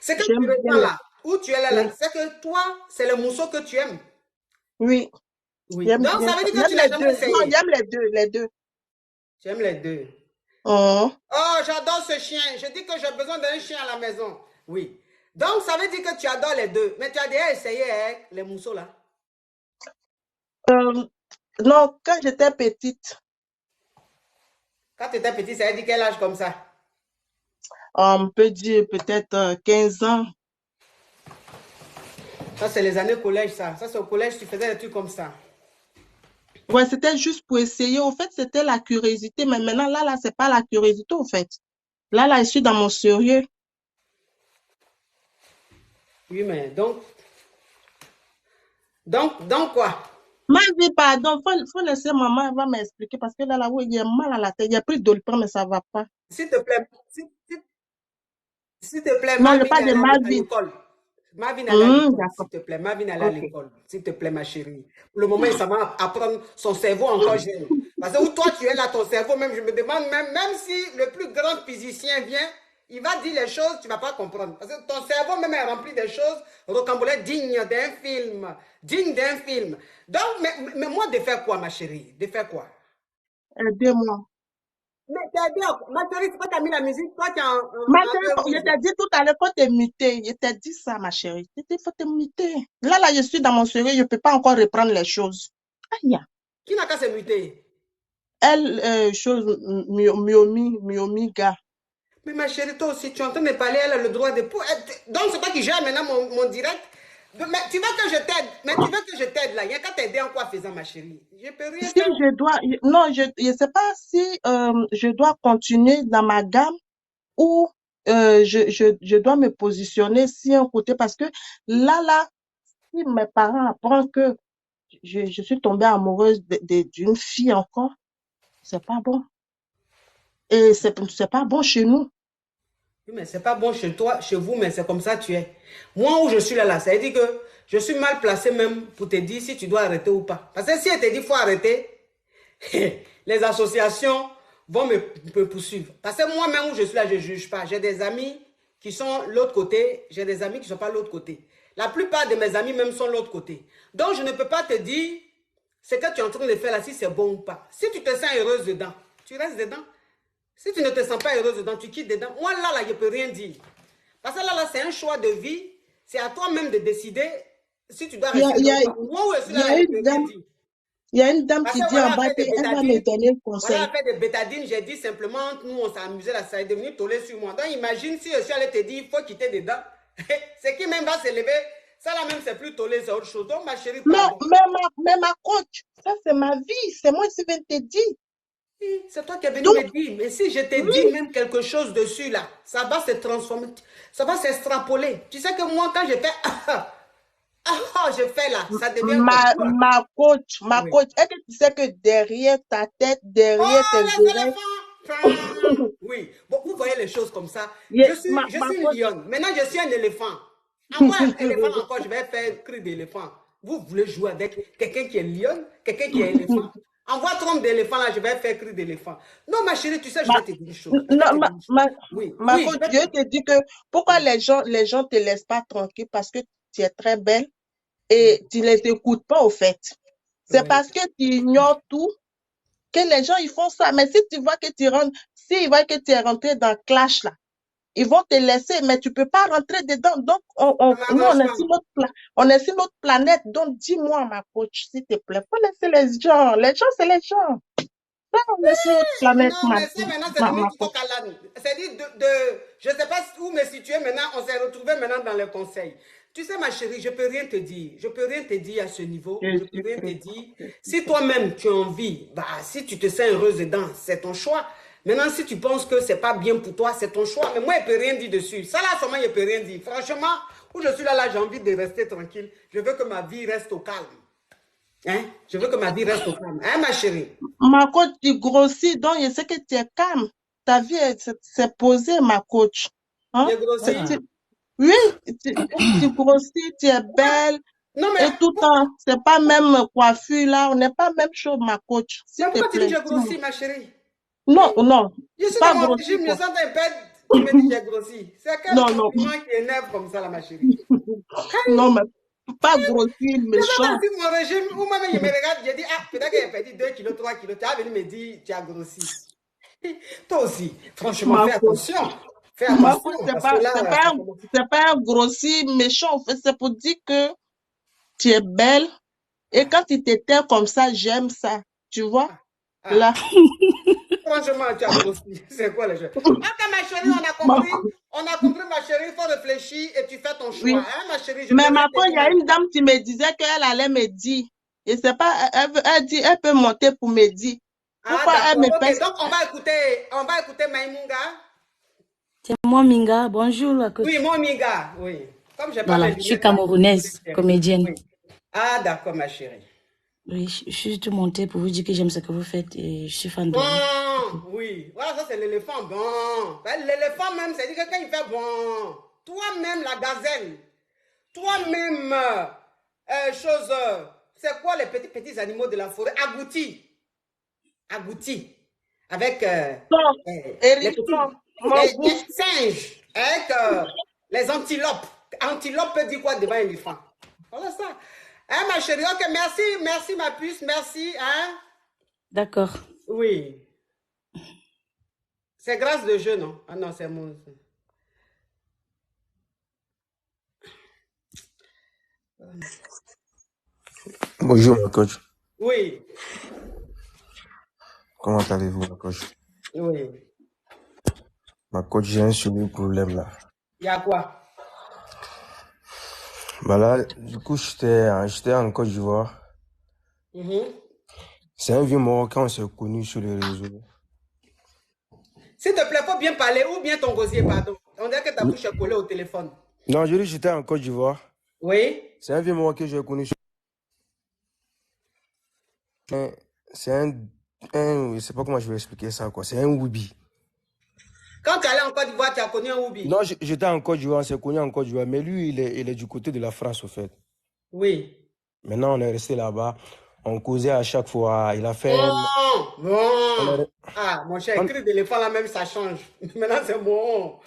C'est que tu j'aime bien ressens là, où tu es là, oui, c'est que toi, c'est le mousseau que tu aimes. oui, Oui. j'aime Donc, bien ça veut ça. dire que J'aime tu n'as les jamais deux. Non, essayé. j'aime les deux, les deux. Tu aimes les deux. Hum. Oh, j'adore ce chien. Je dis que j'ai besoin d'un chien à la maison. Oui. Donc, ça veut dire que tu adores les deux. Mais tu as déjà essayé hein, les mousseaux là. Euh, non, quand j'étais petite, Quand tu étais petit, ça veut dire quel âge comme ça? on peut dire peut-être 15 ans. Ça, c'est les années collège, ça. Ça, c'est au collège, tu faisais des trucs comme ça. Ouais, c'était juste pour essayer. Au fait, c'était la curiosité. Mais maintenant, là, c'est pas la curiosité, au fait. Là, je suis dans mon sérieux. Oui, mais donc quoi? Ma vie, pardon, faut laisser maman, elle va m'expliquer parce que là, oui, il y a mal à la tête. Il y a plus de doliprane, mais ça va pas. S'il te plaît, s'il te plaît, Non, je Marvin parle de allait ma à vie. l'école. Marvin allait à l'école, D'accord. s'il te plaît. Marvin allait à Ok. l'école, s'il te plaît, ma chérie. Pour le moment, il s'en va apprendre son cerveau encore jeune. Parce que où toi, tu es là, ton cerveau, même, je me demande, même si le plus grand physicien vient, il va dire les choses, tu ne vas pas comprendre. Parce que ton cerveau même est rempli de choses rocambolesques dignes d'un film. Dignes d'un film. Donc, mais moi, de faire quoi, ma chérie? De faire quoi? Aidez-moi. Mais t'as bien, ma chérie, c'est pas t'as mis la musique, toi, tu es Ma en chérie, feu je rouge. t'ai dit tout à l'heure, faut te muter. Je t'ai dit ça, ma chérie. Il faut te muter. Là, je suis dans mon sérieux, je peux pas encore reprendre les choses. Aïe. Qui n'a qu'à se muter? Elle, chose, Miomi, gars. Mais ma chérie, toi aussi, tu es en train de parler, elle a le droit de... Donc, c'est toi qui gères maintenant mon direct. Mais tu veux que je t'aide. Mais tu veux que je t'aide là. Il n'y a qu'à t'aider en quoi faisant, ma chérie. Je ne peux rien Si faire. je dois, non, je sais pas si je dois continuer dans ma gamme ou je dois me positionner si un côté parce que là, si mes parents apprennent que je suis tombée amoureuse d'une fille encore, c'est pas bon. Et c'est pas bon chez nous. Oui, mais c'est pas bon chez toi, chez vous, mais c'est comme ça tu es. Moi, où je suis là, ça veut dire que je suis mal placé même pour te dire si tu dois arrêter ou pas. Parce que si elle te dit qu'il faut arrêter, les associations vont me poursuivre. Parce que moi-même où je suis là, je ne juge pas. J'ai des amis qui sont l'autre côté, j'ai des amis qui ne sont pas l'autre côté. La plupart de mes amis même sont l'autre côté. Donc, je ne peux pas te dire ce que tu es en train de faire là, si c'est bon ou pas. Si tu te sens heureuse dedans, tu restes dedans. Si tu ne te sens pas heureuse dedans, tu quittes dedans. Moi, là, je ne peux rien dire. Parce que là, c'est un choix de vie. C'est à toi-même de décider si tu dois Il y a, rester il y dedans a, ou pas. Moi, où je suis il y là, a je ne une peux rien dame, dire. il y a une dame Parce qui que dit en voilà, bas a fait des qu'elle va me bétadines. donner le Voilà, a conseil. fait des bétadines. J'ai dit simplement, nous, on s'est amusé là, ça est devenu tollé sur moi. Donc, imagine si je suis allé te dire, il faut quitter dedans. C'est qui même va se lever. Ça là même, c'est plus tollé, c'est autre chose. Donc, ma chérie, pardon. Mais ma coach, ça c'est ma vie, c'est moi qui viens de te dire. Oui, c'est toi qui es venu Donc, me dire. Mais si je te dis oui, même quelque chose dessus là, ça va se transformer. Ça va s'extrapoler. Tu sais que moi, quand je fais je fais là, ça devient comme quoi. ma Oui. coach, est-ce que tu sais que derrière ta tête, derrière Oh, tes les oreilles, éléphants! Oui. Bon, vous voyez les choses comme ça. Je ma suis une coach, lionne. Maintenant, je suis un éléphant. Envoie un éléphant encore, je vais faire cri d'éléphant. Vous voulez jouer avec quelqu'un qui est lionne, quelqu'un qui est éléphant? Envoie trompe d'éléphant, là, je vais faire cri d'éléphant. Non, ma chérie, tu sais, je ma, vais te dire une chose. Je vais non, te dire une chose. Oui, ma oui, coach, je vais je te... te dis que pourquoi les gens te laissent pas tranquille parce que tu es très belle Oui, et tu les écoutes pas au fait. C'est oui. parce que tu ignores tout que les gens ils font ça. Mais si tu vois que tu rentres, s'ils voient que tu es rentré dans le clash là, ils vont te laisser, mais tu peux pas rentrer dedans. Donc, Ça nous, m'arrange pas. on est sur notre planète. Donc, dis-moi, ma coach, s'il te plaît, faut laisser les gens. Les gens, c'est les gens. Ça, on est sur notre planète, Non, mais ça maintenant, c'est devenu ma tout coach. coq à l'âne. C'est-à-dire, je ne sais pas où me situer maintenant, on s'est retrouvé maintenant dans les conseils. Tu sais, ma chérie, je ne peux rien te dire. Je ne peux rien te dire à ce niveau. Je ne peux rien te Jésus-Christ. dire. Si toi-même, tu as envie, bah, si tu te sens heureuse dedans, c'est ton choix. Maintenant, si tu penses que ce n'est pas bien pour toi, c'est ton choix. Mais moi, je ne peux rien dire dessus. Ça, là, seulement, je ne peux rien dire. Franchement, où je suis là, là, j'ai envie de rester tranquille. Je veux que ma vie reste au calme. Hein? Je veux que ma vie reste au calme. Hein, ma chérie? Ma coach, tu grossis, donc je sais que tu es calme. Ta vie, c'est posé, ma coach. Hein? J'ai grossi. Oui, tu grossis, tu es belle. Non, mais Et tout le temps, c'est pas même coiffure là, on n'est pas même chaud, ma coach. Mais S'il te pourquoi tu dis que plaît, j'ai dis-moi. grossi, ma chérie? Non, non, Je suis pas dans mon grossi régime, je quoi. sens un peu, tu me dis que j'ai grossi. C'est quel Non, non, compliment qui énerve comme ça, là, ma chérie? non, mais pas grossi, Je suis méchant. dans mon régime, ou même je me regarde, je dis, ah, peut-être que j'ai perdu 2 kilos, 3 kilos. Tu as venu me dire, tu as grossi. Toi aussi, franchement, Ma fais coach, attention. Fais ma attention, coach, parce que là, ça commence. c'est pas un grossi méchant. En fait, c'est pour dire que tu es belle. Et quand tu t'étais comme ça, j'aime ça. Tu vois? Ah, Là. franchement, tu as grossi. C'est quoi le jeu? Ok, ma chérie, on a Ma- compris. On a compris, ma chérie, il faut réfléchir et tu fais ton choix. oui. Hein, ma chérie, je Mais peux rien ma te coach, il dire y a même. une dame qui me disait qu'elle allait me dire. Je sais pas, elle dit, elle peut monter pour me dire. Ah, Pourquoi elle d'accord. me Ok, fait donc on va écouter Maïmunga. C'est moi, Minga. Bonjour, la Oui, coach. mon Minga, oui. Comme j'ai pas Voilà, mes je suis lunettes là, camerounaise, chérie. comédienne. Oui. Ah, d'accord, ma chérie. Oui, je suis juste montée pour vous dire que j'aime ce que vous faites et je suis fan de vous. Bon, oui. Voilà, ça c'est l'éléphant. Bon. Ben, l'éléphant même, c'est dire que quand il fait bon, toi-même, la gazelle, toi-même, chose, c'est quoi les petits animaux de la forêt? Agouti. Agouti. Avec Non, les hérisson, petits, mon les goût. singes, avec les antilopes. Antilope peut dire quoi devant un éléphant? Voilà ça. Hein, ma chérie, ok, merci, merci ma puce, merci. Hein? D'accord. Oui. C'est grâce de jeu, non? Ah non, c'est mon. Bonjour, ma coach. Oui, Comment allez-vous, ma coach? oui. Ma coach, j'ai un sérieux problème là. Il y a quoi? Bah là, du coup, j'étais en Côte d'Ivoire. Mhm. C'est un vieux Marocain, on s'est connu sur les réseaux. S'il te plaît, faut bien parler ou bien ton gosier, pardon. On dirait que ta bouche est collée au téléphone. Non, je dis j'étais en Côte d'Ivoire. Oui? C'est un vieux Marocain que j'ai connu sur... C'est je sais pas comment je vais expliquer ça, quoi. C'est un Woubi. Quand tu allais en Côte d'Ivoire, tu as connu un Oubi? Non, j'étais en Côte d'Ivoire, on s'est connu en Côte d'Ivoire, mais lui, il est du côté de la France, au fait. Oui. Maintenant, on est resté là-bas. On causait à chaque fois. Il a fait... Bon. Ah, mon cher, cri d'éléphant là même, ça change. Maintenant, c'est bon.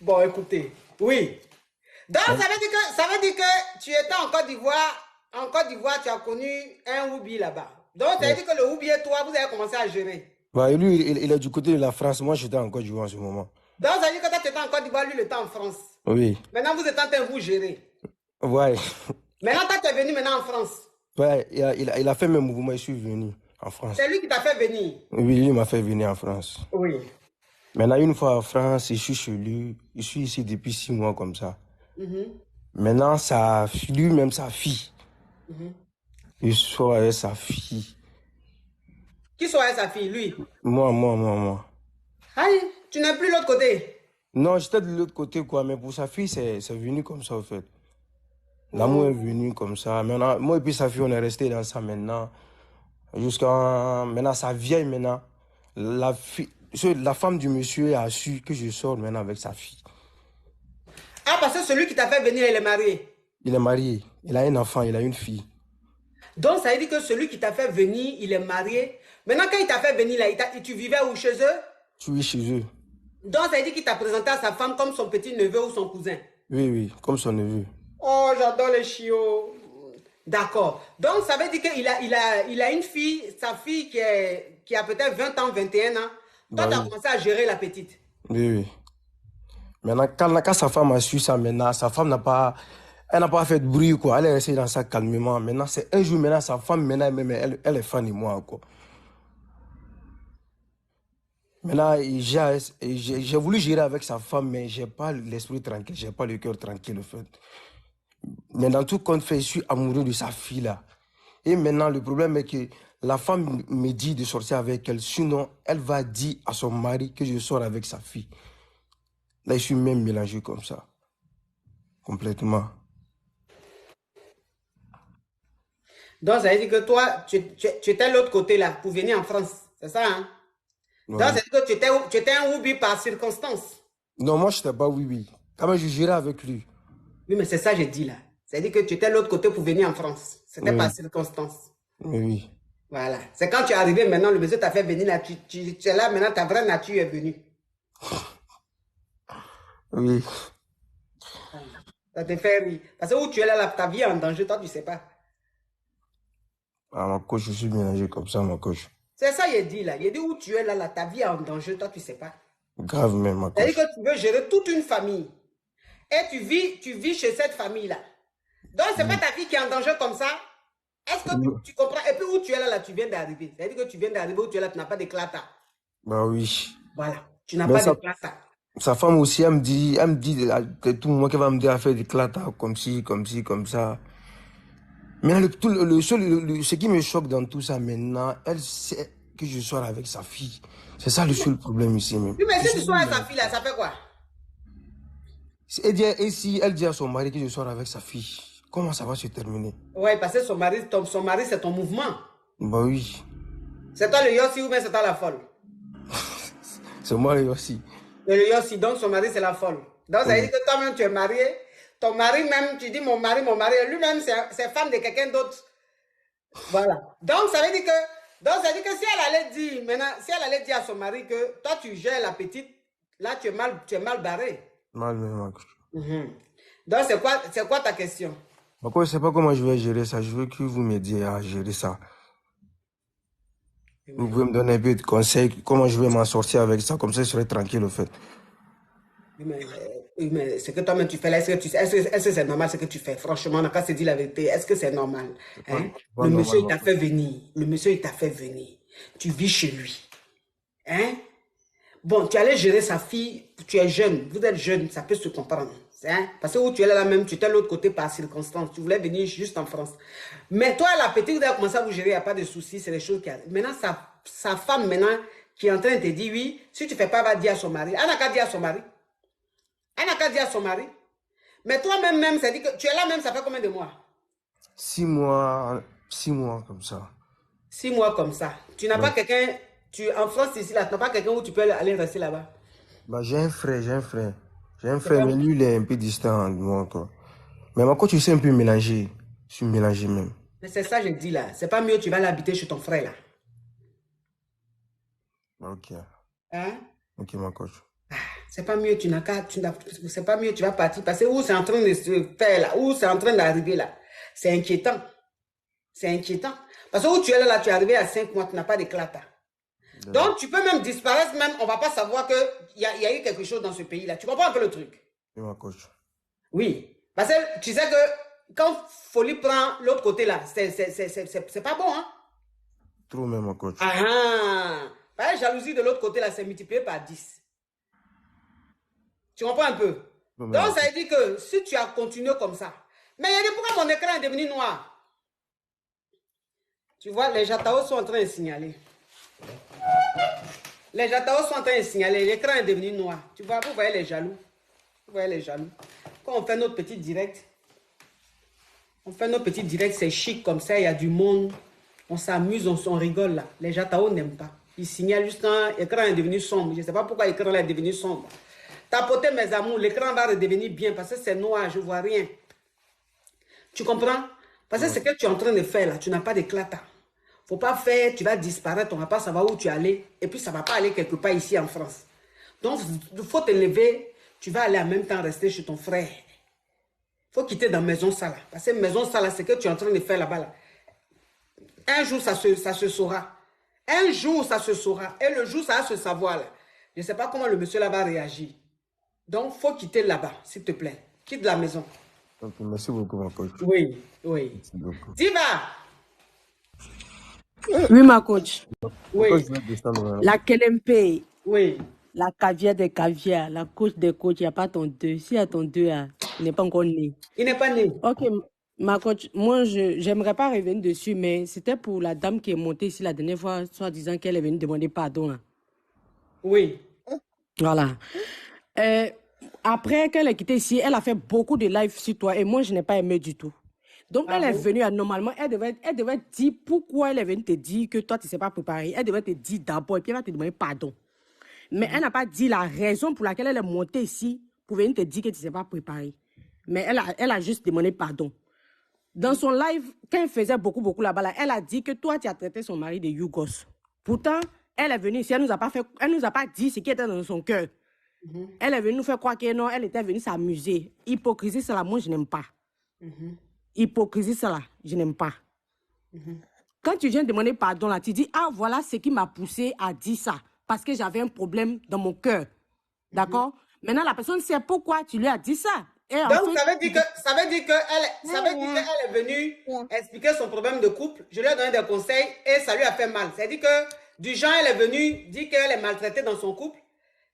Bon, écoutez. Oui. Donc, ça veut dire que tu étais en Côte d'Ivoire. En Côte d'Ivoire, tu as connu un Oubi là-bas. Donc, ça veut dire que le Oubi et toi, vous avez commencé à gérer. Ouais, lui, il est du côté de la France. Moi, j'étais en Côte d'Ivoire en ce moment. Donc, ça veut dire que toi, tu étais en Côte d'Ivoire, lui, il était en France. Oui. Maintenant, vous êtes en train de vous gérer. Ouais. Maintenant, toi, tu es venu maintenant en France. Ouais, il a fait mes mouvements, je suis venu en France. C'est lui qui t'a fait venir. Oui, lui m'a fait venir en France. Oui. Maintenant, une fois en France, je suis chez lui. Je suis ici depuis 6 mois comme ça. Maintenant, lui-même, sa fille. Il sort avec sa fille. Qui soit sa fille, lui? Moi. Aïe, tu n'es plus l'autre côté. Non, j'étais de l'autre côté, quoi. Mais pour sa fille, c'est venu comme ça, en fait. L'amour est venu comme ça. Maintenant, moi et puis sa fille, on est resté dans ça maintenant. Jusqu'à maintenant, sa vieille maintenant. La femme du monsieur a su que je sors maintenant avec sa fille. Ah, parce que celui qui t'a fait venir, il est marié. Il est marié. Il a un enfant, il a une fille. Donc, ça veut dire que celui qui t'a fait venir, il est marié. Maintenant, quand il t'a fait venir là, tu vivais où, chez eux? Tu es chez eux. Donc, ça veut dire qu'il t'a présenté à sa femme comme son petit neveu ou son cousin? Oui, comme son neveu. Oh, j'adore les chiots. D'accord. Donc, ça veut dire qu'il a une fille, sa fille qui a peut-être 20 ans, 21 ans. Toi, tu as commencé à gérer la petite. Oui. Maintenant, quand sa femme a su ça, maintenant, sa femme n'a pas fait de bruit, quoi. Elle est restée dans ça calmement. Maintenant, c'est un jour, maintenant, sa femme, maintenant, elle est fan de moi, quoi. Maintenant, j'ai voulu gérer avec sa femme, mais j'ai pas l'esprit tranquille, j'ai pas le cœur tranquille, en fait. Mais dans tout compte fait, je suis amoureux de sa fille, là. Et maintenant, le problème est que la femme me dit de sortir avec elle, sinon, elle va dire à son mari que je sors avec sa fille. Là, je suis même mélangé comme ça. Complètement. Donc, ça veut dire que toi, tu étais de l'autre côté là, pour venir en France. C'est ça, hein? Ouais. Donc, ça veut dire que tu étais un Oubi par circonstance. Non, moi, je n'étais pas oui. Quand même, je gérais avec lui. Oui, mais c'est ça que j'ai dit là. Ça veut dire que tu étais de l'autre côté pour venir en France. C'était par circonstance. Oui. Voilà. C'est quand tu es arrivé maintenant, le monsieur t'a fait venir là. Tu es là maintenant, ta vraie nature est venue. Oui. Ça te fait rire. Parce que où tu es là, ta vie est en danger, toi, tu ne sais pas. Ah, ma coach, je suis mélangé comme ça, ma coach. C'est ça qu'il dit là. Il dit où tu es là, ta vie est en danger, toi, tu ne sais pas. Grave même, ma coach. C'est-à-dire que tu veux gérer toute une famille. Et tu vis chez cette famille-là. Donc, ce n'est pas ta vie qui est en danger comme ça. Est-ce que tu comprends? Et puis où tu es là, tu viens d'arriver. C'est-à-dire que tu viens d'arriver où tu es là, tu n'as pas d'éclata. Bah oui. Voilà. Tu n'as pas d'éclata. Sa femme aussi, elle me dit à tout moment qu'elle va me dire à faire des clatas comme ci, comme ça. Mais ce qui me choque dans tout ça maintenant, elle sait que je sors avec sa fille. C'est ça le seul problème ici. Oui, mais si tu sors avec sa fille là, ça fait quoi? Et si elle dit à son mari que je sors avec sa fille, comment ça va se terminer? Oui, parce que son mari c'est ton mouvement. Bah oui. C'est toi le Yossi ou bien c'est toi la folle? C'est moi le Yossi. Le Yossi, donc son mari c'est la folle. Donc ça veut dire que toi-même tu es marié. Ton mari même, tu dis mon mari, lui-même c'est fan de quelqu'un d'autre. Voilà. Donc ça veut dire que si elle allait dire, maintenant, si elle allait dire à son mari que toi tu gères la petite, là tu es mal barré. Mal même. Donc c'est quoi ta question? Pourquoi je ne sais pas comment je vais gérer ça. Je veux que vous m'aidiez à gérer ça. Vous pouvez me donner un peu de conseils, comment je vais m'en sortir avec ça, comme ça je serai tranquille au fait. Mais ce que toi-même tu fais là, est-ce que c'est normal ce que tu fais? Franchement, on n'a qu'à se dire la vérité, est-ce que c'est normal? Hein? Le monsieur il t'a fait venir. Tu vis chez lui. Hein? Bon, tu allais gérer sa fille, tu es jeune, vous êtes jeune, ça peut se comprendre. Hein? Parce que où tu es là même, tu étais de l'autre côté par circonstance, tu voulais venir juste en France. Mais toi, la petite, vous avez commencé à vous gérer, il n'y a pas de soucis, c'est les choses qui arrivent. Maintenant, sa femme, maintenant, qui est en train de te dire, oui, si tu ne fais pas, va dire à son mari. Elle n'a qu'à dire à son mari. Mais toi-même, ça dit que tu es là même, ça fait combien de mois? 6 mois comme ça. 6 mois comme ça. Tu n'as pas quelqu'un, en France ici, là, tu n'as pas quelqu'un où tu peux aller rester là-bas. Bah, j'ai un frère. J'ai un frère, mais lui, il est un peu distant de moi, quoi. Mais ma coach, tu sais un peu mélanger. Je suis mélangé même. Mais c'est ça, je dis là. C'est pas mieux, tu vas l'habiter chez ton frère là. Ok. Hein? Ok, ma coach. C'est pas mieux, c'est pas mieux, tu vas partir. Parce que où c'est en train de se faire là, où c'est en train d'arriver là. C'est inquiétant. C'est inquiétant. Parce que où tu es là, tu es arrivé à 5 mois, tu n'as pas d'éclata. Donc, tu peux même disparaître, même, on ne va pas savoir qu'il y a eu quelque chose dans ce pays-là. Tu comprends un peu le truc? Oui, ma coach. Oui. Parce que tu sais que quand Folie prend l'autre côté là, c'est pas bon, hein? Trop même, ma coach. Parce que jalousie de l'autre côté là, c'est multiplié par 10. Tu comprends un peu? Non, Donc, ça veut dire que si tu as continué comme ça, mais il y a des pourquoi mon écran est devenu noir? Tu vois, les Jataos sont en train de signaler. Les Jataos sont en train de signaler. L'écran est devenu noir. Tu vois, vous voyez les jaloux. Vous voyez les jaloux. Quand on fait notre petit direct, c'est chic comme ça, il y a du monde. On s'amuse, on rigole là. Les Jataos n'aiment pas. Ils signalent juste quand l'écran est devenu sombre. Je ne sais pas pourquoi l'écran est devenu sombre. Tapotez mes amours, l'écran va redevenir bien parce que c'est noir, je ne vois rien. Tu comprends? Parce que ce que tu es en train de faire là, tu n'as pas d'éclatat. Faut pas faire, tu vas disparaître, on ne va pas savoir où tu es allé, et puis ça ne va pas aller quelque part ici en France. Donc, il faut te lever, tu vas aller en même temps rester chez ton frère. Il faut quitter dans Maison Sala. Parce que Maison Sala, c'est ce que tu es en train de faire là-bas. Là. Un jour, ça se saura. Un jour, ça se saura. Et le jour, ça va se savoir. Là. Je ne sais pas comment le monsieur là va réagir. Donc, il faut quitter là-bas, s'il te plaît. Quitte la maison. Ok, merci beaucoup, ma coach. Oui. Merci beaucoup. Diva! Oui, ma coach. Oui. La KLMP. Oui. La caviar des caviars. La coach des coachs. Il n'y a pas ton 2. S'il y a ton 2, il n'est pas encore né. Il n'est pas né. Ok, ma coach, moi, j'aimerais pas revenir dessus, mais c'était pour la dame qui est montée ici la dernière fois, soit disant qu'elle est venue demander pardon. Hein. Oui. Voilà. Après qu'elle ait quitté ici, elle a fait beaucoup de live sur toi et moi, je n'ai pas aimé du tout. Donc, elle est venue, normalement, elle devait dire pourquoi elle est venue te dire que toi, tu ne sais pas préparer. Elle devait te dire d'abord et puis elle va te demander pardon. Mais elle n'a pas dit la raison pour laquelle elle est montée ici pour venir te dire que tu ne sais pas préparer. Mais elle a juste demandé pardon. Dans son live, quand elle faisait beaucoup là-bas, elle a dit que toi, tu as traité son mari de Yougos. Pourtant, elle est venue ici, elle nous a pas dit ce qui était dans son cœur. Elle est venue nous faire croire que non, elle était venue s'amuser. Hypocrisie, ça là, moi, je n'aime pas. Hypocrisie, ça là, je n'aime pas. Quand tu viens demander pardon, là, tu dis, ah, voilà ce qui m'a poussé à dire ça. Parce que j'avais un problème dans mon cœur. D'accord? Maintenant, la personne sait pourquoi tu lui as dit ça. Et donc, ça veut dire qu'elle est venue expliquer son problème de couple. Je lui ai donné des conseils et ça lui a fait mal. C'est-à-dire que du genre, elle est venue dire qu'elle est maltraitée dans son couple.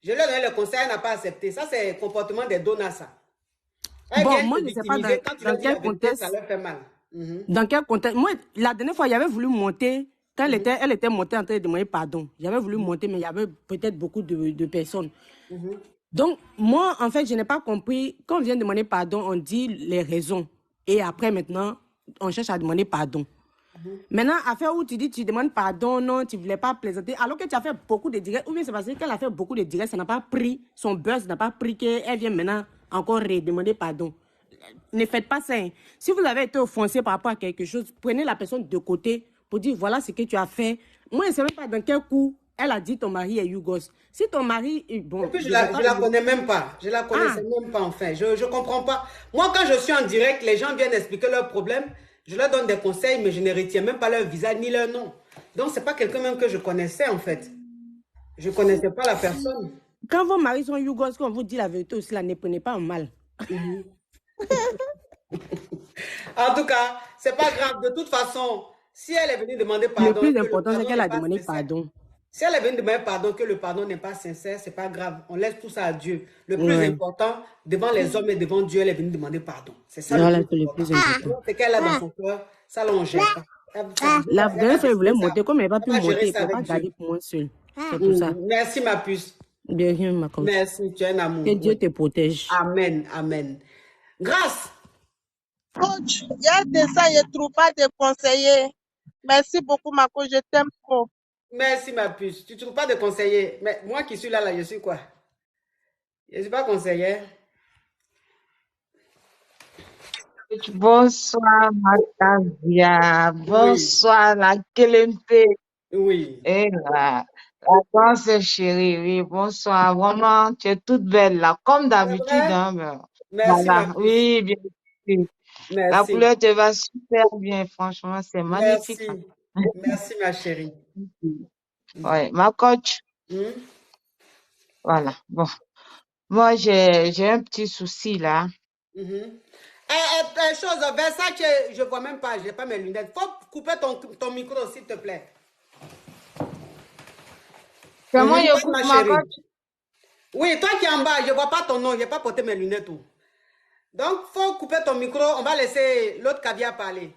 Je lui ai donné le conseil, elle n'a pas accepté. Ça, c'est le comportement des donas, ça. Bon, moi, je ne sais pas dans quel contexte. Ça leur fait mal. Dans quel contexte? Moi, la dernière fois, j'avais voulu monter. Quand elle était montée en train de demander pardon. J'avais voulu monter, mais il y avait peut-être beaucoup de personnes. Donc, moi, en fait, je n'ai pas compris. Quand on vient demander pardon, on dit les raisons. Et après, maintenant, on cherche à demander pardon. Maintenant, affaire où tu dis tu demandes pardon, non, tu ne voulais pas plaisanter, alors que tu as fait beaucoup de directs, ou bien c'est parce qu'elle a fait beaucoup de directs, ça n'a pas pris, son buzz n'a pas pris qu'elle vient maintenant encore redemander pardon. Ne faites pas ça. Hein. Si vous avez été offensé par rapport à quelque chose, prenez la personne de côté pour dire voilà ce que tu as fait. Moi, je ne sais même pas dans quel coup elle a dit ton mari est Yougos. Si ton mari est bon. Et puis je la connais même pas. Je la connaissais même pas, enfin. Je ne comprends pas. Moi, quand je suis en direct, les gens viennent expliquer leurs problèmes. Je leur donne des conseils, mais je ne retiens même pas leur visage ni leur nom. Donc, ce n'est pas quelqu'un même que je connaissais, en fait. Je ne connaissais pas la personne. Quand vos maris sont Yougos, quand on vous dit la vérité aussi, là, ne prenez pas en mal. En tout cas, ce n'est pas grave. De toute façon, si elle est venue demander pardon... Le plus important, c'est qu'elle a demandé pardon. Si elle est venue demander pardon, que le pardon n'est pas sincère, ce n'est pas grave. On laisse tout ça à Dieu. Le plus important, devant les hommes et devant Dieu, elle est venue demander pardon. C'est ça le plus important. C'est qu'elle a dans son cœur, ça l'on gère pas. La dernière fois, elle voulait monter. Comme elle n'a pas pu monter, elle ne peut pas garder pour moi seule. C'est pour ça. Merci, ma puce. Bien sûr, ma coach. Merci, tu es un amour. Que Dieu te protège. Amen, amen. Grâce. Coach, il y a de ça, je ne trouve pas de conseiller. Merci beaucoup, ma coach, je t'aime trop. Merci, ma puce. Tu ne trouves pas de conseiller. Mais moi qui suis là, je suis quoi? Je ne suis pas conseillère. Bonsoir, Matavia. Oui, Bonsoir, la Kelempe. oui. Et la danse chérie, oui, bonsoir. Vraiment, tu es toute belle là, comme C'est d'habitude. vrai? Hein, Merci, ma voilà, puce. oui, bien sûr. La Merci. couleur te va super bien, franchement, c'est magnifique ça. Merci. Merci, ma chérie. Ouais, ma coach, Hmm? voilà. Bon, moi j'ai un petit souci là. Mhm. Chose, Versace, je ne vois même pas, je n'ai pas mes lunettes. Faut couper ton micro, s'il te plaît. Comment je Parle, coupe ma ma chérie. coach? Oui, toi qui es en bas, je ne vois pas ton nom, je n'ai pas porté mes lunettes. Tout. Donc, faut couper ton micro, on va laisser l'autre caviar parler.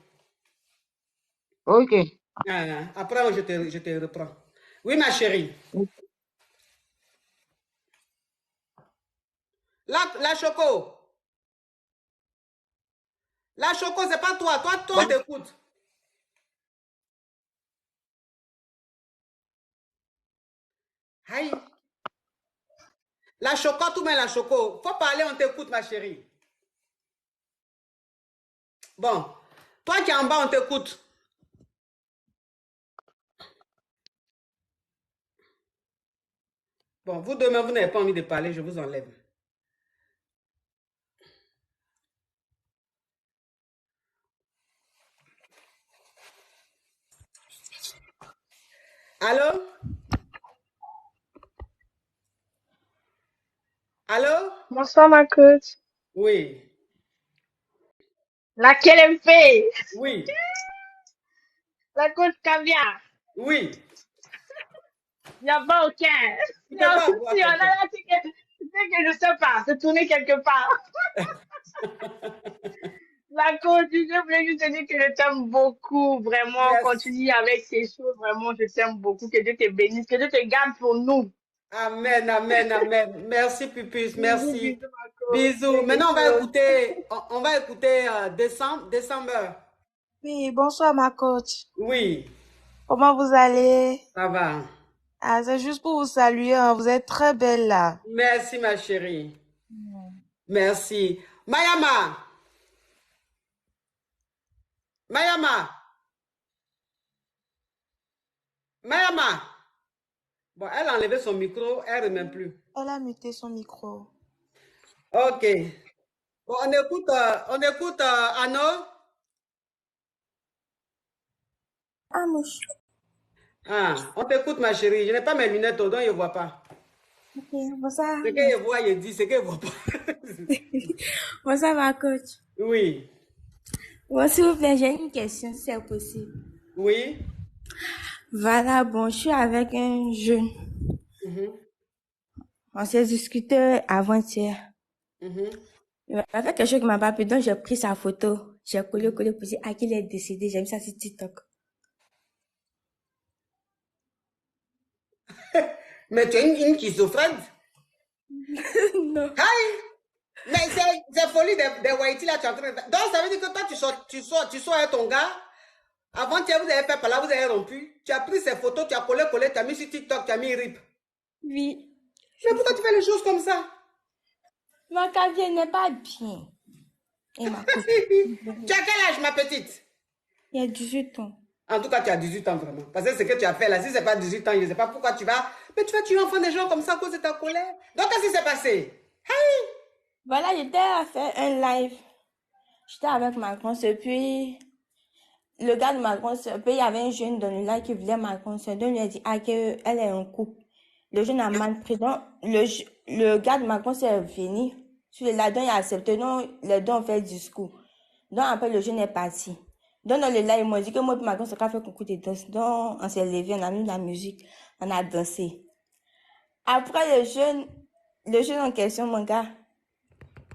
Ok. Après, je te reprends. Oui, ma chérie. La Choco. La Choco, c'est pas toi. Toi, on t'écoute. Aïe. La Choco, tout met la Choco. Faut parler, on t'écoute, ma chérie. Bon. Toi qui es en bas, on t'écoute. Bon, vous demain, vous n'avez pas envie de parler, je vous enlève. Allô? Allô? Bonsoir, ma coach. Oui. Laquelle elle fait? Oui. La coach caviar. Oui. Il n'y a pas aucun. Tu Si peux pas si avoir on a quelqu'un. là, c'est que je sais pas, c'est tourner quelque part. La coach, je voulais juste te dire que je t'aime beaucoup. Vraiment, Merci. continue avec ces choses. Vraiment, je t'aime beaucoup. Que Dieu te bénisse. Que Dieu te garde pour nous. Amen, amen, amen. Merci, Pupus, Bisous, merci. bisous, ma coach. Bisous. Quelque Maintenant, chose. on va écouter décembre. Oui, bonsoir ma coach. Oui, Comment vous allez? ça va. Ah, c'est juste pour vous saluer, hein. Vous êtes très belle là. Merci, ma chérie. Merci. Mayama. Mayama. Mayama. Bon, elle a enlevé son micro, elle ne remet plus. Elle a muté son micro. Ok. Bon, on écoute Anno. Ah, mouche. Ah, on t'écoute, ma chérie. Je n'ai pas mes lunettes, donc je ne vois pas. Ok, bonsoir. Ce que je vois, je dis, ce que je ne vois pas. Bonsoir ma coach. Oui, Bon, s'il vous plaît, j'ai une question si c'est possible. oui. Voilà, bon, je suis avec un jeune. Mhm, On s'est discuté avant-hier. mhm. Il m'a fait quelque chose qui m'a pas plu, donc j'ai pris sa photo. J'ai collé pour dire à qui il est décédé. J'ai mis ça sur TikTok. Mais tu es une schizophrène. Non. Aïe! Mais c'est folie des Whitey là, tu es en train de... Donc ça veut dire que toi, tu sors avec ton gars. Avant, vous avez fait par là, vous avez rompu. Tu as pris ces photos, tu as collé, tu as mis sur TikTok, tu as mis RIP. Oui. Mais pourquoi tu fais les choses comme ça? Ma caviar n'est pas bien. Et ma coach. Tu as quel âge, ma petite? Il y a 18 ans. En tout cas, tu as 18 ans vraiment. Parce que ce que tu as fait là, si ce n'est pas 18 ans, je ne sais pas pourquoi tu vas... Mais tu vas tuer enfant des gens comme ça à cause de ta colère. Donc, qu'est-ce qui s'est passé? Hey! Voilà, j'étais à faire un live. J'étais avec ma grande sœur, puis le gars de ma grande sœur, puis il y avait un jeune dans le live qui voulait ma grande sœur. Donc, il a dit, qu'elle est en couple. Le jeune a mal pris. Donc, le gars de ma grande sœur est venu. Sur le live, donc il a accepté. Donc, les deux ont fait le discours. Donc, après, le jeune est parti. Donc, dans le live, ils m'ont dit que moi et ma grande sœur, on a fait concours de danse. Donc, on s'est levé, on a mis de la musique, on a dansé. Après, le jeune en question, mon gars,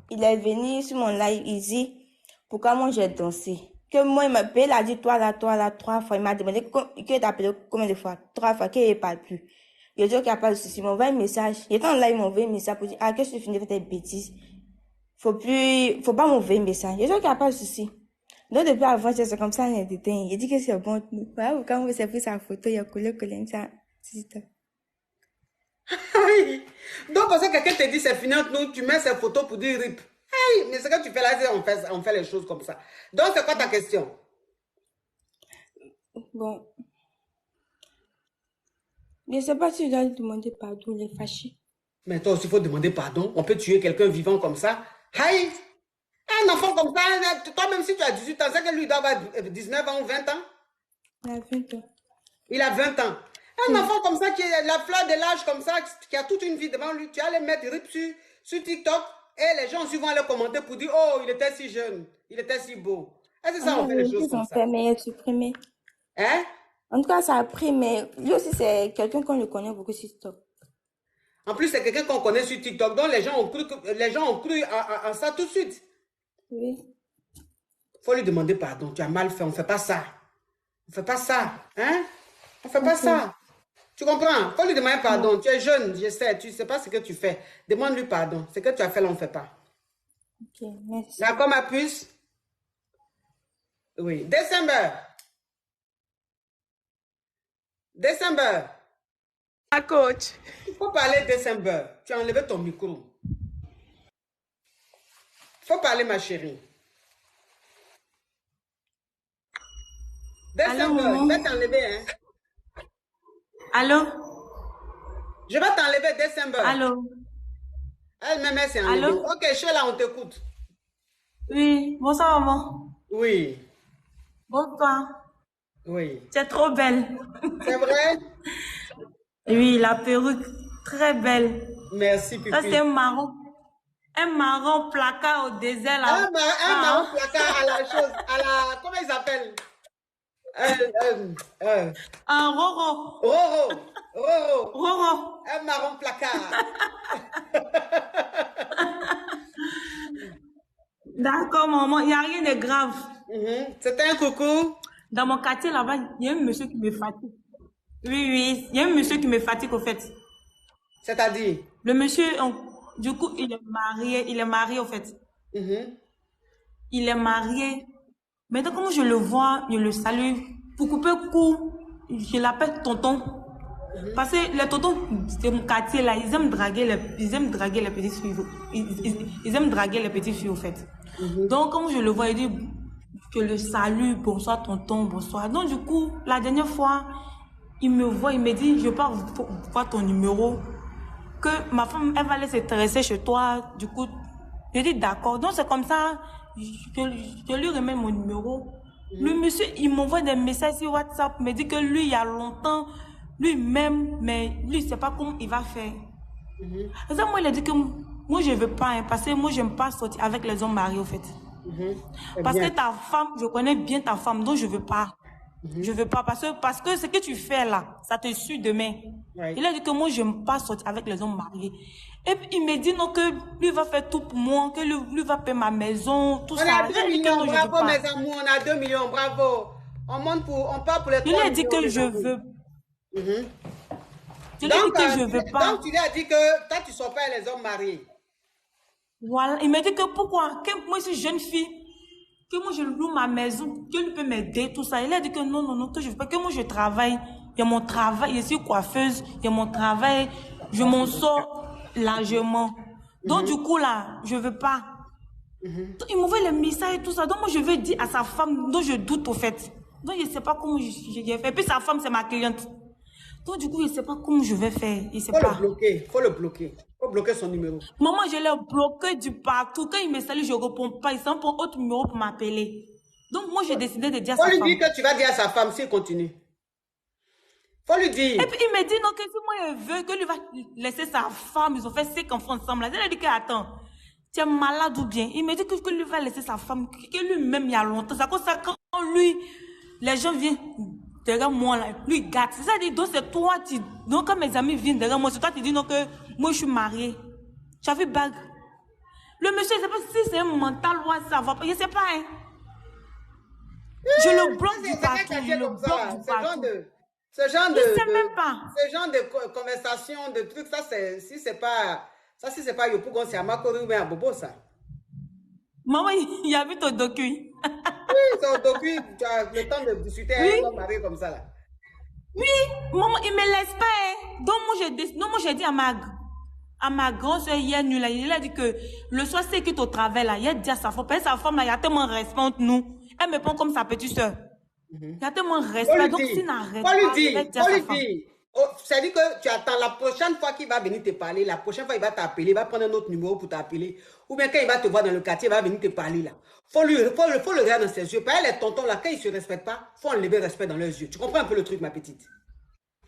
il est venu sur mon live, il dit, pourquoi moi j'ai dansé? Que moi, il m'a appelé, il a dit, toi là, 3 fois. Il m'a demandé qu'il t'a appelé combien de fois? 3 fois, qu'il ne parle plus. Il a dit qu'il n'y a pas de souci. Il m'a envoyé un message. Il était en live, il m'a envoyé un message pour dire, que je finis de faire des bêtises. Faut pas m'envoyer un message. Il a dit qu'il n'y a pas de souci. Donc, depuis avant, c'est comme ça, il a dit il dit que c'est bon. Voilà, quand on s'est pris sa photo, il a collé, ça. C'est ça. Donc, parce que quelqu'un te dit c'est fini entre nous, tu mets ces photos pour dire rip. Hey, mais ce que tu fais là, on fait les choses comme ça. Donc, c'est quoi ta question? Bon, je ne sais pas si je dois lui demander pardon, il est fâché. Mais toi aussi, il faut demander pardon. On peut tuer quelqu'un vivant comme ça. Hey, un enfant comme ça, toi-même si tu as 18 ans, c'est que lui doit avoir 19 ans ou 20 ans? Il a 20 ans. Il a 20 ans. Un enfant comme ça, qui est la fleur de l'âge comme ça, qui a toute une vie devant lui, tu vas les mettre rip sur TikTok et les gens aussi vont aller commenter pour dire, oh, il était si jeune, il était si beau. Est-ce que ça, on fait les choses comme ça? Fait, mais il est supprimé. Hein? En tout cas, ça a pris, mais lui aussi, c'est quelqu'un qu'on le connaît beaucoup sur TikTok. En plus, c'est quelqu'un qu'on connaît sur TikTok, donc les gens ont cru en ça tout de suite. Oui. Faut lui demander pardon, tu as mal fait, on ne fait pas ça. On ne fait pas ça, hein? On ne fait pas ça. Tu comprends? Faut lui demander pardon. Tu es jeune, je sais, tu ne sais pas ce que tu fais. Demande-lui pardon. Ce que tu as fait, là, on ne fait pas. Ok, merci. D'accord, ma puce? Oui. Décembre. Décembre. Ah, coach. Il faut parler décembre. Tu as enlevé ton micro. Il faut parler, ma chérie. Décembre, je vais t'enlever, hein. Allô? Je vais t'enlever décembre. Allô? Elle-même, elle s'est enlevée. Allô? Ok, Sheila, on t'écoute. Oui, bonsoir maman. Oui. Bonsoir. Oui. Tu es trop belle. C'est vrai? Oui, la perruque, très belle. Merci, Pipi. Ça, c'est un marron placard au désert. Là. Un marron placard à la chose, à la... Comment il s'appelle? Un roro. Roro. Un marron placard. D'accord, maman, il n'y a rien de grave. C'était un coucou. Dans mon quartier là-bas, il y a un monsieur qui me fatigue. Oui, il y a un monsieur qui me fatigue au fait. C'est-à-dire? Le monsieur, du coup, il est marié au fait. Il est marié. Maintenant, comme je le vois, je le salue. Pour couper court, je l'appelle tonton. Parce que les tontons de mon quartier là, ils aiment draguer les petites filles. Ils aiment draguer les petites filles au fait. Donc, comme je le vois, il dit, je le salue, bonsoir tonton, bonsoir. Donc, du coup, la dernière fois, il me voit, il me dit, je peux voir ton numéro. Que ma femme, elle va aller s'intéresser chez toi. Du coup, je dis d'accord. Donc, c'est comme ça, je lui remets mon numéro. Le monsieur, il m'envoie des messages sur WhatsApp, me dit que lui, il y a longtemps, lui-même, mais lui, il ne sait pas comment il va faire. Et ça, moi, il a dit que moi, je ne veux pas, hein, parce que moi, je n'aime pas sortir avec les hommes mariés, au fait. Parce que ta femme, je connais bien ta femme, donc je ne veux pas. Je ne veux pas, parce que ce que tu fais là, ça te suit demain. Il a dit que moi, je n'aime pas sortir avec les hommes mariés. Et puis, il me dit non, que lui va faire tout pour moi, que lui va payer ma maison, tout ça. On a 2 millions, bravo mes amours, on a 2 millions, bravo. On part pour les 3 millions. Il a dit que je veux. Je lui ai dit que je veux pas. Donc, tu lui as dit que toi, tu ne sors pas les hommes mariés. Voilà, il m'a dit que pourquoi, que moi, je suis jeune fille, que moi, je loue ma maison, que lui peut m'aider, tout ça. Il a dit que non, que je veux pas, que moi, je travaille. Il y a mon travail, je suis coiffeuse, il y a mon travail, je m'en sors largement. Donc, du coup, là, je veux pas. Donc, il m'envoie les messages et tout ça. Donc, moi, je veux dire à sa femme, dont je doute, au fait. Donc, je ne sais pas comment j'ai fait. Et puis, sa femme, c'est ma cliente. Donc, du coup, il ne sait pas comment je vais faire. Il sait pas. Faut le bloquer. Faut bloquer son numéro. Maman, je l'ai bloqué du partout. Quand il me salue, je ne réponds pas. Il s'en prend autre numéro pour m'appeler. Donc, moi, j'ai décidé de dire à sa femme. Faut lui dire que tu vas dire à sa femme s'il continue. Faut lui dire. Et puis, il me dit, non, que si moi, il veut que lui va laisser sa femme, ils ont fait 5 enfants ensemble. Il a dit que, attends, tu es malade ou bien? Il me dit que lui va laisser sa femme, que lui-même, il y a longtemps. C'est comme ça, quand lui, les gens viennent derrière moi, là, lui, il gâte. C'est ça, dit, donc c'est toi, donc quand mes amis viennent derrière moi, c'est toi qui dis, non, que moi, je suis mariée. J'avais bague. Le monsieur, je ne sais pas si c'est un mental ou ça va pas. Je ne sais pas, hein. Je le bloque du partout. Je le bloque du partout. Ce genre de conversation, de trucs, ça, si c'est pas Yopougon, c'est Amakori ou un Bobo, ça. Maman, il a vu ton docu. Oui, ton docu, tu as le temps de discuter avec un mari comme ça, là. Oui, maman, il me laisse pas, hein. Donc, moi, j'ai dit à À ma grande soeur hier nuit, là, il a dit que le soir, c'est qu'il est au travail, là. Il a dit à sa femme, parce que sa femme, là, il y a tellement de respect entre nous. Elle me prend comme sa petite soeur. Il y a tellement de Faut respect. lui Donc, dire, s'il n'arrête faut lui pas, je vais dire, dire à faut sa lui femme. dire. Oh, c'est-à-dire que tu attends la prochaine fois qu'il va venir te parler, la prochaine fois il va t'appeler, il va prendre un autre numéro pour t'appeler. Ou bien quand il va te voir dans le quartier, il va venir te parler là. Faut le regarder dans ses yeux. Par les tontons là, quand ils ne se respectent pas, faut enlever le respect dans leurs yeux. Tu comprends un peu le truc, ma petite?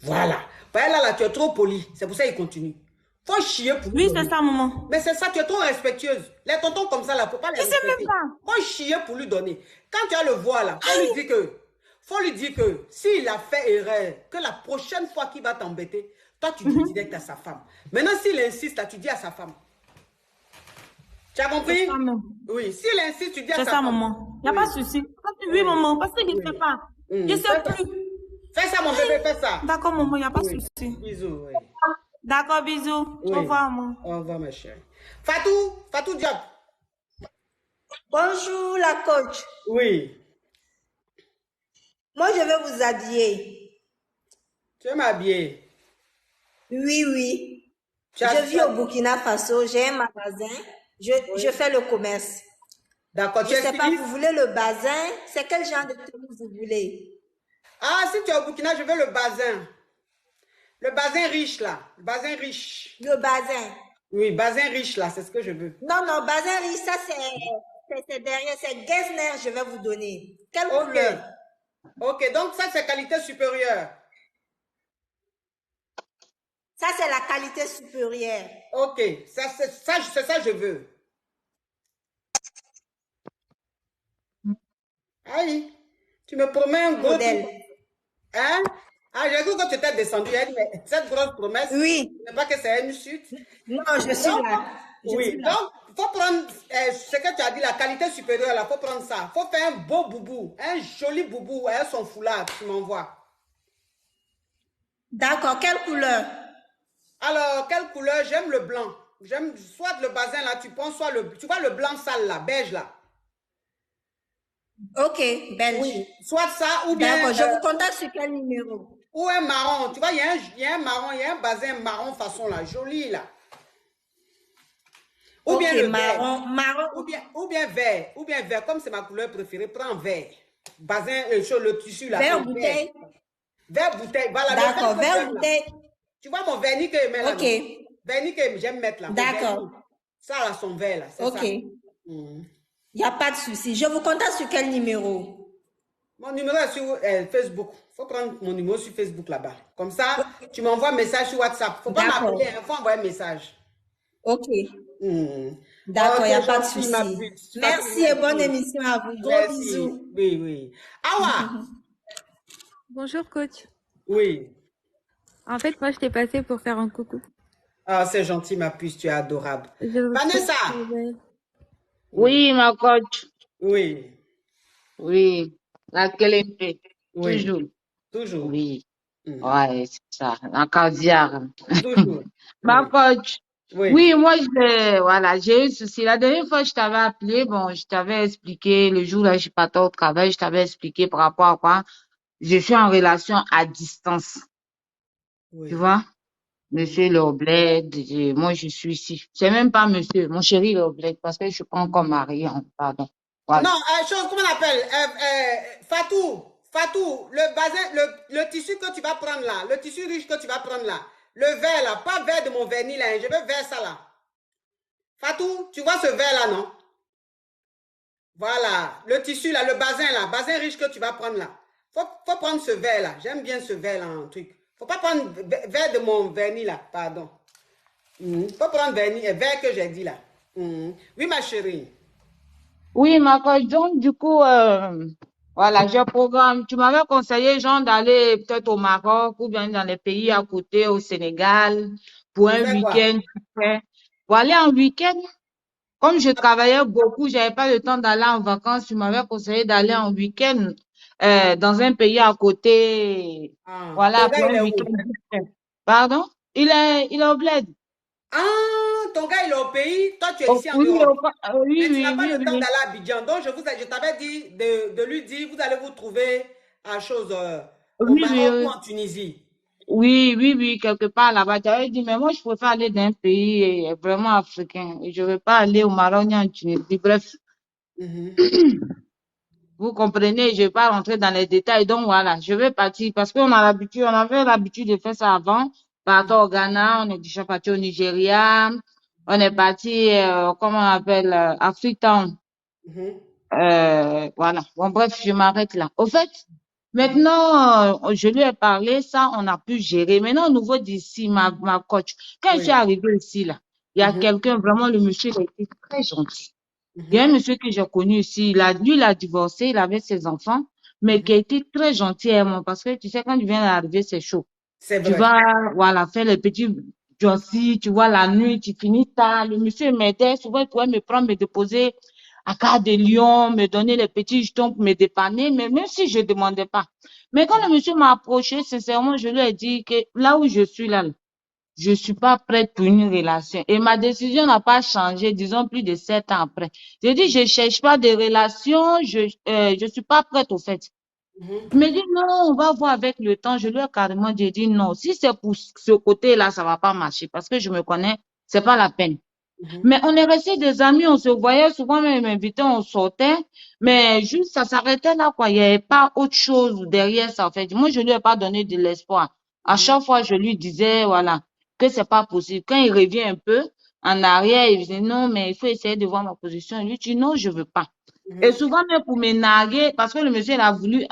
Voilà. Par là, tu es trop poli. C'est pour ça qu'il continue. Faut chier pour lui. Oui, c'est ça, maman. Mais c'est ça, tu es trop respectueuse. Les tontons comme ça là, faut pas les respecter. Je sais même pas. Faut chier pour lui donner. Quand tu as le voir là, faut lui dire que s'il a fait erreur, que la prochaine fois qu'il va t'embêter, toi tu dis direct à sa femme. Maintenant, s'il insiste là, tu dis à sa femme. Tu as compris? Ça, oui, s'il insiste, tu dis à sa femme. C'est ça, maman. Il n'y a pas de souci. Oui, maman, parce que je ne sais pas. Je ne sais plus. Fais ça, mon bébé, fais ça. D'accord, maman, il n'y a pas de souci. Bisous, oui. D'accord, bisous. Au revoir, maman. Au revoir, ma chérie. Fatou Diop. Bonjour, la coach. Oui. Moi, je vais vous habiller. Tu veux m'habiller? Oui, oui. Je vis au Burkina Faso, j'ai un magasin, je fais le commerce. D'accord, je ne sais pas, vous voulez le bazin? C'est quel genre de tenue vous voulez? Ah, si tu es au Burkina, je veux le bazin. Le bazin riche, là. Le bazin riche. Le bazin? Oui, bazin riche, là, c'est ce que je veux. Non, bazin riche, ça c'est derrière, c'est Getzner, je vais vous donner. Quelle couleur? Ok, donc ça, c'est qualité supérieure. Ça, c'est la qualité supérieure. Ok, c'est ça je veux. Aïe, tu me promets un gros modèle. Hein? Ah, j'ai cru que tu étais descendu. Mais cette grosse promesse, oui. Tu ne sais pas que c'est une chute? Non, je suis là. Oui, donc, il faut prendre ce que tu as dit, la qualité supérieure, il faut prendre ça. Il faut faire un beau boubou, un joli boubou avec son foulard, tu m'envoies. D'accord, quelle couleur? Alors, quelle couleur? J'aime le blanc. J'aime soit le bazin là, tu prends soit tu vois le blanc sale là, beige là. Ok, beige. Oui, soit ça ou bien... D'accord, je vous contacte sur quel numéro? Ou un marron, tu vois, il y a un marron, il y a un bazin marron façon là, joli là. Ou bien le marron, vert. Ou bien vert, comme c'est ma couleur préférée, prends vert. Bazin, le tissu là. Vert bouteille. Vert bouteille, voilà. D'accord, vert bouteille. Tu vois mon vernis que je mets là. Ok. Vernis que j'aime mettre là. D'accord. Ça là, son vert là, c'est ça. Ok. Il n'y a pas de souci. Je vous contacte sur quel numéro? Mon numéro est sur Facebook. Il faut prendre mon numéro sur Facebook là-bas. Comme ça, tu m'envoies un message sur WhatsApp. Il ne faut pas m'appeler, il faut envoyer un message. Ok. D'accord, il n'y a pas de souci. Merci et bonne émission à vous. Gros bisous. Oui, oui. Awa. Bonjour, coach. Oui. En fait, moi, je t'ai passé pour faire un coucou. Ah, c'est gentil, ma puce, tu es adorable. Vanessa. Oui, ma coach. Oui. Oui. La qualité. Oui. Toujours. Toujours. Oui. Ouais, c'est ça. La cardiaque. Toujours. Ma coach. Oui, moi, j'ai eu un souci. La dernière fois, je t'avais appelé, je t'avais expliqué, le jour là, je partais au travail, je t'avais expliqué par rapport à quoi je suis en relation à distance. Oui. Tu vois? Monsieur Lobled, moi, je suis ici. C'est même pas monsieur, mon chéri Lobled, parce que je suis pas encore mariée, pardon. Voilà. Non, comment on appelle? Fatou, le bazin, le tissu que tu vas prendre là, le tissu riche que tu vas prendre là, le vert là, pas vert de mon vernis là, je veux vert ça là. Fatou, tu vois ce vert là, non? Voilà, le tissu là, le bazin riche que tu vas prendre là. Faut prendre ce vert là, j'aime bien ce vert là, un truc. Faut pas prendre vert de mon vernis là, pardon. Faut prendre vert que j'ai dit là. Oui, ma chérie. Oui, ma coach, donc du coup, voilà, j'ai programme. Tu m'avais conseillé, genre, d'aller peut-être au Maroc ou bien dans les pays à côté, au Sénégal, pour un week-end. Pour aller en week-end. Comme je travaillais beaucoup, j'avais pas le temps d'aller en vacances. Tu m'avais conseillé d'aller en week-end dans un pays à côté. Voilà, pour un week-end. Pardon? Il est au bled. Ah, ton gars, il est au pays, toi tu es ici en Europe. Mais tu n'as pas le temps d'aller à Abidjan. Donc, je t'avais dit de lui dire, vous allez vous trouver à chose au Maroc ou en Tunisie. Oui, oui, oui, quelque part là-bas. J'avais dit, mais moi, je préfère aller dans un pays vraiment africain. Je ne veux pas aller au Maroc ni en Tunisie. Bref, vous comprenez, je ne vais pas rentrer dans les détails. Donc voilà, je vais partir parce qu'on a l'habitude, on avait l'habitude de faire ça avant. Partons au Ghana, on est déjà parti au Nigeria, on est parti, comment on appelle, Afrique Town. Voilà. Bon, bref, je m'arrête là. Au fait, maintenant, je lui ai parlé, ça, on a pu gérer. Maintenant, au niveau d'ici, ma coach, quand je suis arrivée ici, là, il y a quelqu'un, vraiment, le monsieur, il a été très gentil. Il y a un monsieur que j'ai connu ici, lui, il a divorcé, il avait ses enfants, mais qui a été très gentil à moi, parce que tu sais, quand tu viens d'arriver, c'est chaud. C'est Tu vrai. vas, voilà, faire les petits jossis, tu vois, la nuit, tu finis tard. Le monsieur m'aidait, souvent, il pouvait me prendre, me déposer à Gare de Lyon, me donner les petits jetons pour me dépanner, mais même si je demandais pas. Mais quand le monsieur m'a approché, sincèrement, je lui ai dit que là où je suis là, je suis pas prête pour une relation. Et ma décision n'a pas changé, disons plus de 7 ans après. J'ai dit, je cherche pas de relation, je suis pas prête au fait. Il me dit, non, on va voir avec le temps. Je lui ai carrément dit, non, si c'est pour ce côté-là, ça va pas marcher parce que je me connais, c'est pas la peine. Mais on est restés des amis, on se voyait souvent, même il m'invitait, on sortait, mais juste ça s'arrêtait là, quoi. Il n'y avait pas autre chose derrière ça, en fait. Moi, je lui ai pas donné de l'espoir. À chaque fois, je lui disais, voilà, que c'est pas possible. Quand il revient un peu en arrière, il disait, non, mais il faut essayer de voir ma position. Je lui dis, non, je veux pas. Et souvent, même pour me narguer, parce que le monsieur, il a voulu,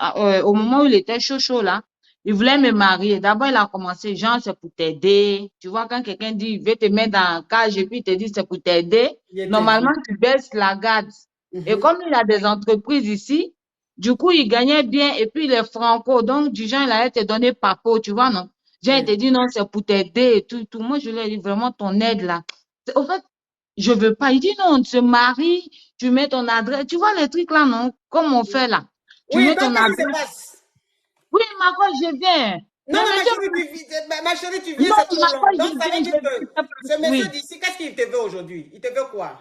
au moment où il était chaud, là, il voulait me marier. D'abord, il a commencé, genre, c'est pour t'aider. Tu vois, quand quelqu'un dit, il veut te mettre dans un cage et puis il te dit, c'est pour t'aider, normalement, tu baisses la garde. Et comme il a des entreprises ici, du coup, il gagnait bien et puis il est franco. Donc, du genre, il allait te donner papo, tu vois, non? Genre, il te dit, non, c'est pour t'aider et tout, tout. Moi, je lui ai dit, vraiment, ton aide, là. Au fait, je veux pas. Il dit, non, on se marie, tu mets ton adresse. Tu vois les trucs là, non? Comme on fait là. Tu Oui, mets donc ton qu'est-ce qui se adresse. passe? Oui, ma coach, je viens. Non, Mais non, monsieur, ma chérie, tu viens, non, c'est trop ma long. coach, Donc, ça veut je dire viens, que ce monsieur oui. d'ici, qu'est-ce qu'il te veut aujourd'hui? Il te veut quoi?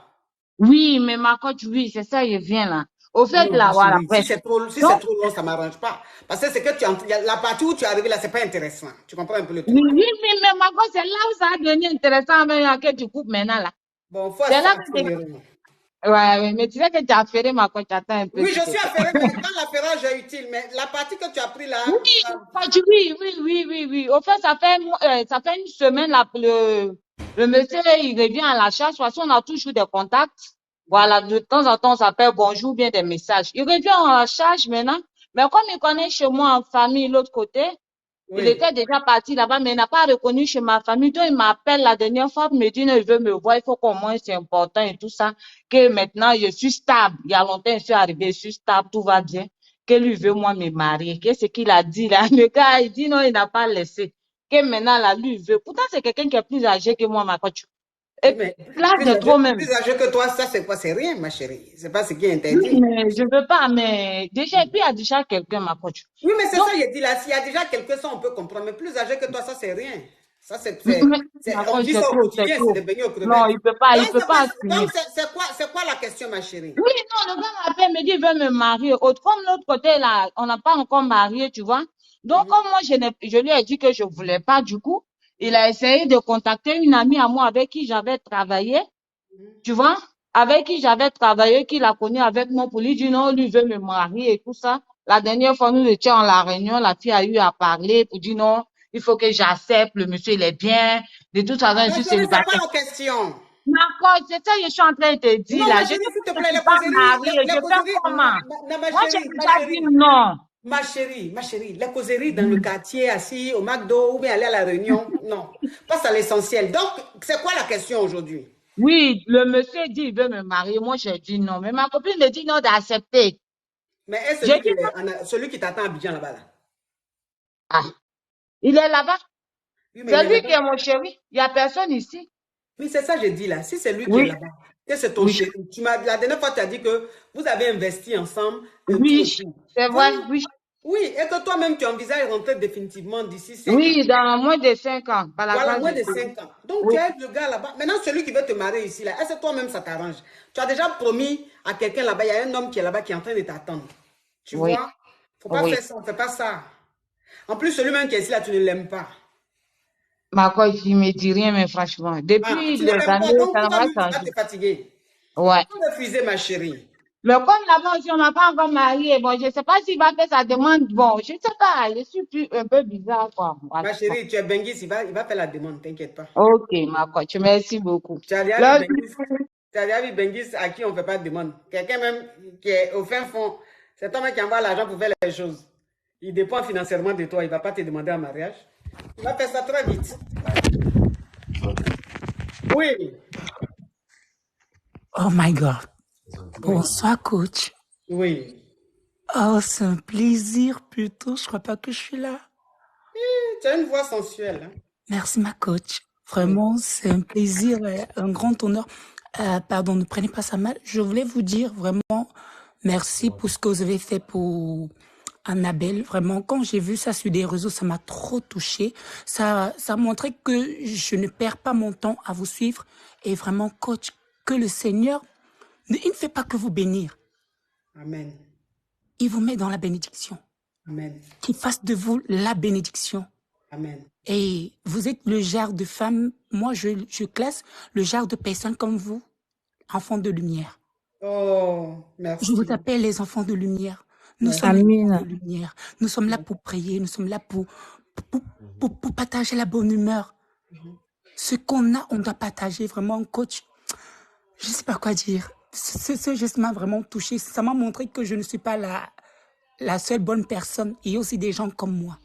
Oui, mais ma coach, oui, c'est ça, je viens là. Au fait, Non, là, ma voilà, chérie, bref. si c'est Donc, trop long, ça ne m'arrange pas. Parce que c'est que la partie où tu es arrivé là, c'est pas intéressant. Tu comprends un peu le truc? oui, oui, oui, mais ma coach, c'est là où ça a devenu intéressant, mais que tu coupes maintenant là. Bon, faut C'est là que accélérer. ouais, mais tu sais que tu as affairé ma coach, attends un peu, Oui, s'il je te suis plaît. affairée, mais quand l'affairage est utile, mais la partie que tu as pris là, Oui, coach, oui, oui, oui, oui, oui. Au fait, ça fait une semaine, là, le monsieur, il revient à la charge. De toute façon, on a toujours des contacts. Voilà, de temps en temps, on s'appelle bonjour, bien des messages. Il revient à la charge maintenant. Mais comme il connaît chez moi en famille, l'autre côté, il oui. était déjà parti là-bas, mais il n'a pas reconnu chez ma famille. Donc, il m'appelle la dernière fois, il me dit, non, il veut me voir, il faut qu'on mange, c'est important et tout ça. Que maintenant, je suis stable. Il y a longtemps, je suis arrivée, je suis stable, tout va bien. Que lui veut, moi, me marier. Qu'est-ce qu'il a dit là? Le gars, il dit non, il n'a pas laissé. Que maintenant, là, lui veut. Pourtant, c'est quelqu'un qui est plus âgé que moi, ma coach. Et Oui, mais l'âge de trop même. plus âgé que toi, ça c'est quoi? C'est rien, ma chérie. C'est pas ce qui est Oui, interdit. mais je veux pas, mais déjà, et puis il y a déjà quelqu'un, ma coach. Oui, mais c'est Donc, ça, il dit là. S'il y a déjà quelqu'un, ça on peut comprendre. Mais plus âgé que toi, ça c'est rien. Ça ma on coach, dit c'est ça au trop, c'est quotidien, c'est trop. de baigner aux Non, crevettes. il peut pas assumer. Donc c'est quoi la question, ma chérie? Oui, non, le gars m'appelle, me dit, il veut me marier. Autre, comme l'autre côté, là, on n'a pas encore marié, tu vois. Donc, comme moi, je lui ai dit que je voulais pas, du coup, il a essayé de contacter une amie à moi avec qui j'avais travaillé, tu vois, avec qui j'avais travaillé, qui l'a connu avec moi pour lui dire non, lui veut me marier et tout ça. La dernière fois, nous étions en la réunion, la fille a eu à parler pour dire non, il faut que j'accepte, le monsieur, il est bien. De toute façon, je Ma suis chérie, c'est pas célibataire. la question. D'accord, c'est ça que je suis en train de te dire Non, là. ma Je chérie, dis, s'il te je ne plaît, suis pas mariée, je les fais causeries, comment? ma Moi, j'ai chérie, déjà dit non. ma chérie, les causeries dans le quartier, assis au McDo ou bien aller à la réunion, non, passe à l'essentiel. Donc, c'est quoi la question aujourd'hui? Oui, le monsieur dit il veut me marier. Moi, j'ai dit non. Mais ma copine me dit non d'accepter. Mais est-ce J'ai celui dit non. celui qui t'attend à Abidjan là-bas là? Ah, il est là-bas. Oui, mais il C'est est lui qui là-bas. est mon chéri. Il n'y a personne ici. Oui, c'est ça que je dis là. Si c'est lui qui est Oui, là-bas, que c'est ton oui, chéri. La dernière fois, tu as dit que vous avez investi ensemble tout et oui, tout. c'est vrai, Voilà. oui. Oui, et que toi-même, tu envisages rentrer définitivement d'ici 5 ans. Oui, dans moins de 5 ans, par la Voilà, grâce moins de de Dieu. 5 ans. Donc, tu Oui, aides le gars là-bas. Maintenant, celui qui veut te marier ici, là, est-ce que toi-même, ça t'arrange? Tu as déjà promis à quelqu'un là-bas, il y a un homme qui est là-bas qui est en train de t'attendre. Tu oui, vois? Faut pas oui. faire ça, on ne fait pas ça. En plus, celui-même qui est ici, là, tu ne l'aimes pas. Ma coach, il me dit rien, mais franchement, Ah, depuis tu des ne l'aimes pas, années, donc ça n'a pas toi-même, tu vas changé. te fatiguer. Ouais. Tu refuser, ma chérie. Mais comme là-bas aussi, on n'a pas encore marié, bon, je ne sais pas s'il va faire sa demande. Bon, je ne sais pas, je suis plus un peu bizarre, quoi. Ma chérie, tu es Bengis, il va faire la demande, t'inquiète pas. Ok, ma coach, merci beaucoup. Tu as déjà vu Bengis, à qui on ne fait pas de demande. Quelqu'un même qui est au fin fond, c'est toi-même qui envoie l'argent pour faire les choses. Il dépend financièrement de toi, il ne va pas te demander en mariage. Il va faire ça très vite. Oui. Oh my God. Bonsoir, coach. Oui. Oh, c'est un plaisir, plutôt. Je crois pas que je suis là. Tu as une voix sensuelle. Hein? Merci, ma coach. Vraiment, c'est un plaisir, un grand honneur. Pardon, ne prenez pas ça mal. Je voulais vous dire vraiment merci pour ce que vous avez fait pour Annabelle. Vraiment, quand j'ai vu ça sur des réseaux, ça m'a trop touchée. Ça montrait que je ne perds pas mon temps à vous suivre. Et vraiment, coach, que le Seigneur, il ne fait pas que vous bénir. Amen. Il vous met dans la bénédiction. Amen. Qu'il fasse de vous la bénédiction. Amen. Et vous êtes le genre de femme, moi je classe le genre de personnes comme vous, enfants de lumière. Oh, merci. Je vous appelle les enfants de lumière. Nous Ouais. sommes les enfants de lumière. Nous sommes là pour prier, nous sommes là pour partager la bonne humeur. Ce qu'on a, on doit partager. Vraiment, coach, je ne sais pas quoi dire. Ce geste m'a vraiment touché. Ça m'a montré que je ne suis pas la seule bonne personne. Il y a aussi des gens comme moi.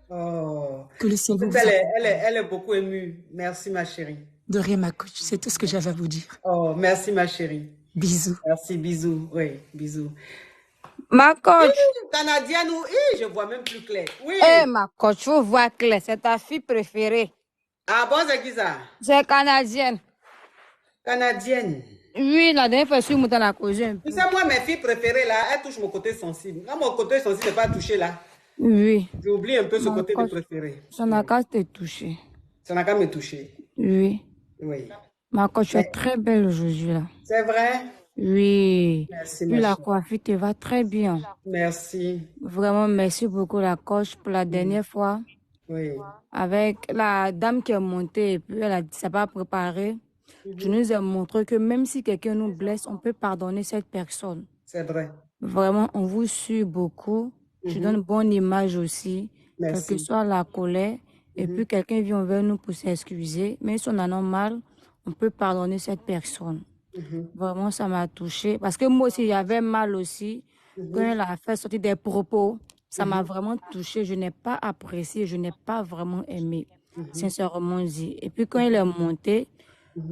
Oh. Que le ciel vous elle est beaucoup émue. Merci, ma chérie. De rien, ma coach. C'est tout ce que j'avais à vous dire. Oh, merci, ma chérie. Bisous. Merci, bisous. Oui, bisous. Ma coach. Canadienne ou... je vois même plus clair. Oui. Ma coach, je vois clair. C'est ta fille préférée. Ah bon, c'est qui ça? C'est canadienne. Canadienne? Oui, la dernière fois, je suis montée à la cause. Tu sais, moi, mes filles préférées, là, elles touchent mon côté sensible. Quand mon côté sensible n'est pas touché, là, oui. J'oublie un peu ce côté de préféré. Ça n'a qu'à te toucher. Ça n'a qu'à me toucher. Oui. Oui. Ma coach, tu es très belle aujourd'hui, là. C'est vrai? Oui. Merci, Puis la coiffure te va très bien. Merci. Vraiment, merci beaucoup, la coach, pour la dernière fois. Oui. Avec la dame qui est montée et puis elle a dit, ça va préparer. Tu nous as montré que même si quelqu'un nous blesse, on peut pardonner cette personne. C'est vrai. Vraiment, on vous suit beaucoup. Tu donnes une bonne image aussi. Merci. Quelle que soit la colère. Et puis quelqu'un vient vers nous pour s'excuser. Mais si on en a mal, on peut pardonner cette personne. Vraiment, ça m'a touchée. Parce que moi aussi, il y avait mal aussi. Quand elle a fait sortir des propos, ça m'a vraiment touchée. Je n'ai pas apprécié, je n'ai pas vraiment aimé. Sincèrement dit. Et puis quand elle est montée,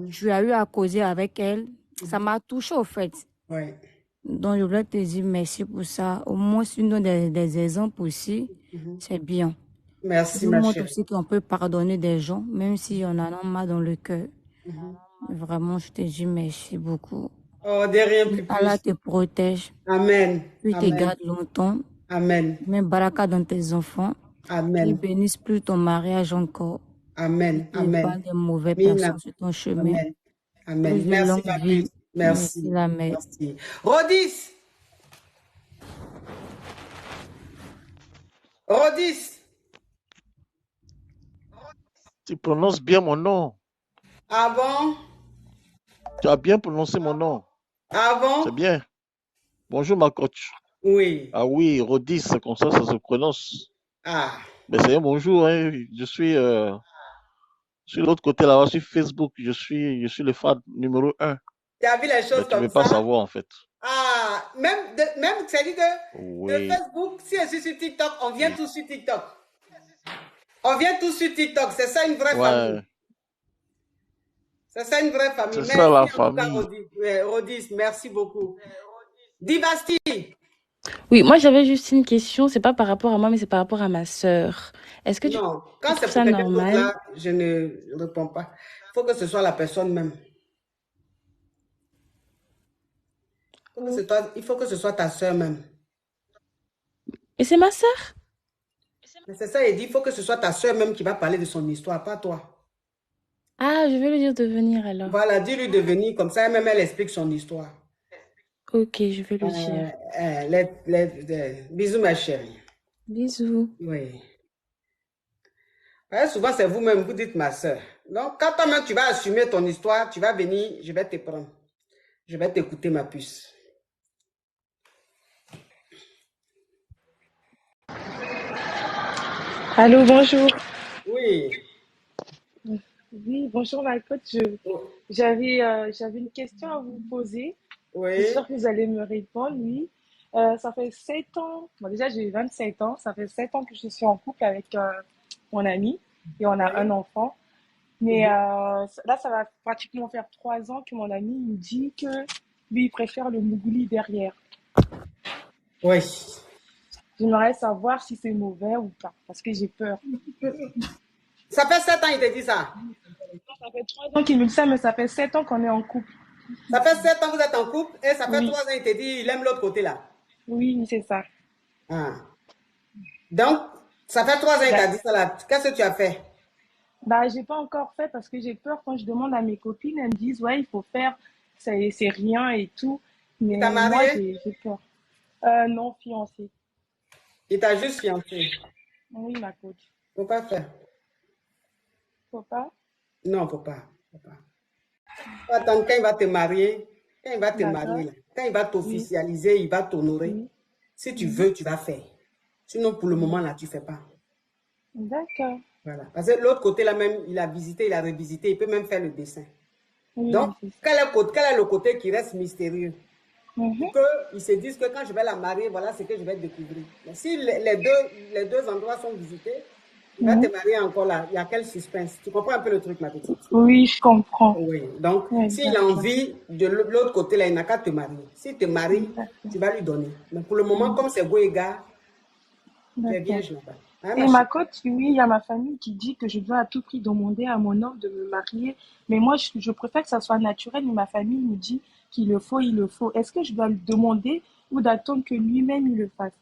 je ai eu à causer avec elle. Ça m'a touchée au fait. Ouais. Donc je voulais te dire merci pour ça. Au moins, si nous donne des exemples aussi, c'est bien. Merci, ma chérie. Ça montre aussi qu'on peut pardonner des gens, même si on en a mal dans le cœur. Vraiment, je te dis merci beaucoup. Oh, de rien plus. Allah te protège. Amen. Puis te garde longtemps. Amen. Mets baraka dans tes enfants. Amen. Qu'ils bénissent plus ton mariage encore. Amen. Amen. Pas des mauvaises personnes sur ton chemin. Amen. Amen. Merci, ma vie. Merci. Merci. Rodis. Rodis. Tu prononces bien mon nom. Ah bon? Tu as bien prononcé mon nom. Ah bon? C'est bien. Bonjour, ma coach. Oui. Ah oui, Rodis, c'est comme ça se prononce. Ah. Mais c'est un bonjour. Hein. Je suis sur l'autre côté là-bas, sur Facebook. Je suis le fan numéro 1. Tu as vu les choses comme ça? Tu ne veux pas savoir, en fait. Ah, même c'est-à-dire que de Facebook, si je suis sur TikTok, on vient tous sur TikTok. On vient tous sur TikTok. C'est ça une vraie famille. C'est ça une vraie famille. C'est ça la famille. Rodis, merci beaucoup. Divasti. Oui, moi j'avais juste une question. C'est pas par rapport à moi, mais c'est par rapport à ma sœur. Est-ce que non, quand c'est pour quelqu'un d'autre là, je ne réponds pas. Il faut que ce soit la personne même. Il faut que ce soit ta sœur même. Et c'est ma sœur? C'est ça, il dit, il faut que ce soit ta sœur même qui va parler de son histoire, pas toi. Ah, je vais lui dire de venir alors. Voilà, dis-lui de venir, comme ça même elle explique son histoire. Ok, je vais lui dire. Bisous ma chérie. Bisous. Oui. Souvent, c'est vous-même, vous dites ma soeur. Donc, quand toi-même, tu vas assumer ton histoire, tu vas venir, je vais te prendre. Je vais t'écouter, ma puce. Allô, bonjour. Oui. Oui, bonjour ma coach. J'avais une question à vous poser. Oui. J'espère que vous allez me répondre, oui. Ça fait 7 ans, bon, déjà j'ai 27 ans, ça fait 7 ans que je suis en couple avec mon ami et on a un enfant. Mais là, ça va pratiquement faire 3 ans que mon ami me dit que lui, il préfère le mougouli derrière. Oui. J'aimerais savoir si c'est mauvais ou pas, parce que j'ai peur. Ça fait 7 ans qu'il te dit ça? Ça fait 3 ans qu'il me dit ça, mais ça fait 7 ans qu'on est en couple. Ça fait 7 ans que vous êtes en couple et ça fait Oui. 3 ans qu'il te dit il aime l'autre côté là. Oui, c'est ça. Ah. Donc, ça fait 3 ans qu'il t'a dit ça là. Qu'est-ce que tu as fait? Bah, j'ai pas encore fait parce que j'ai peur quand je demande à mes copines, elles me disent ouais, il faut faire, c'est rien et tout. Mais Il t'a moi, marié? j'ai peur. Non, fiancé. Il t'a juste fiancé? Oui, ma coach. Faut pas faire. Faut pas? Non, faut pas. Faut pas. Faut attendre quand il va te marier. Quand il va te marier, là, quand il va t'officialiser, il va t'honorer. Si tu veux, tu vas faire. Sinon, pour le moment, là, tu fais pas. D'accord. Voilà. Parce que l'autre côté, là, même, il a visité, il a revisité, il peut même faire le dessin. Oui, Donc, quel est le côté qui reste mystérieux? Qu'ils se disent que quand je vais la marier, voilà ce que je vais découvrir. Mais si les deux endroits sont visités, tu vas te marier encore là. Il y a quel suspense? Tu comprends un peu le truc, ma petite? Oui, je comprends. Oui. Donc, s'il a envie de l'autre côté, là, il n'a qu'à te marier. S'il te marie, tu vas lui donner. Mais pour le moment, comme c'est beau et gars, tu es vierge là-bas. Hein, et ma coach, oui, il y a ma famille qui dit que je dois à tout prix demander à mon homme de me marier. Mais moi, je préfère que ça soit naturel. Mais ma famille me dit qu'il le faut, il le faut. Est-ce que je dois le demander ou d'attendre que lui-même il le fasse?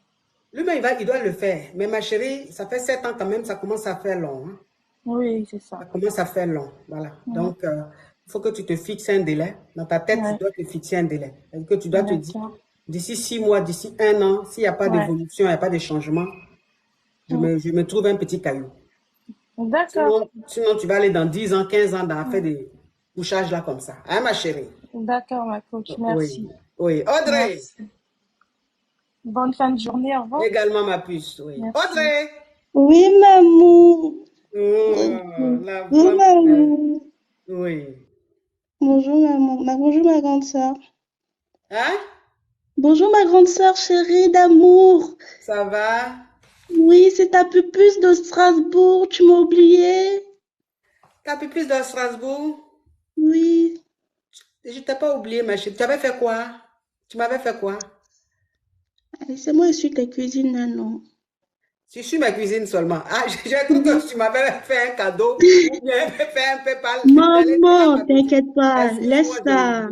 Lui-même, il doit le faire. Mais ma chérie, ça fait 7 ans quand même, ça commence à faire long. Hein? Oui, c'est ça. Ça commence à faire long. Voilà. Donc, il faut que tu te fixes un délai. Dans ta tête, tu dois te fixer un délai. Que tu dois te dire, d'ici 6 mois, d'ici 1 an, s'il n'y a pas d'évolution, il n'y a pas de changement, je me trouve un petit caillou. D'accord. Sinon, tu vas aller dans 10 ans, 15 ans dans l'affaire des couchages là comme ça. Hein, ma chérie? D'accord, ma coach. Merci. Oui. Audrey? Merci. Bonne fin de journée, au revoir. Également, ma puce, oui. Merci. Audrey? Oui, maman. Oui, maman. Oui. Bonjour, maman. Bonjour, ma grande sœur. Hein? Bonjour, ma grande sœur chérie d'amour. Ça va? Oui, c'est ta pupuce de Strasbourg. Tu m'as oublié? Ta pupuce de Strasbourg? Oui. Je t'ai pas oublié, ma chérie. Tu avais fait quoi? Tu m'avais fait quoi? C'est moi, je suis ta cuisine, non? Tu suis ma cuisine seulement. Ah, j'ai cru que tu m'avais fait un cadeau ou bien fait un peu par... Maman, t'inquiète pas. Laisse ça.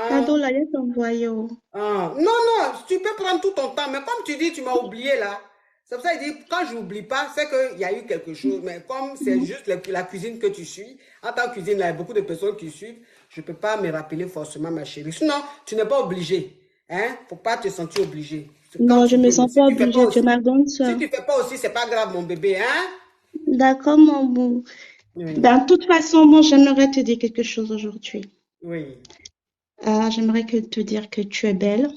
Cadeau, là, laisse envoyer. Non, non, tu peux prendre tout ton temps. Mais comme tu dis, tu m'as oublié là. C'est pour ça qu'il dit, quand je n'oublie pas, c'est qu'il y a eu quelque chose. Mais comme c'est juste la cuisine que tu suis, en tant que cuisine, il y a beaucoup de personnes qui suivent, je ne peux pas me rappeler forcément, ma chérie. Sinon, tu n'es pas obligé. Hein? Faut pas te sentir obligé. Non, je ne me sens pas obligée. Tu es ma grande soeur. Si tu ne fais pas aussi, c'est pas grave, mon bébé. Hein? D'accord, mon beau. De toute façon, moi, j'aimerais te dire quelque chose aujourd'hui. Oui. J'aimerais te dire que tu es belle.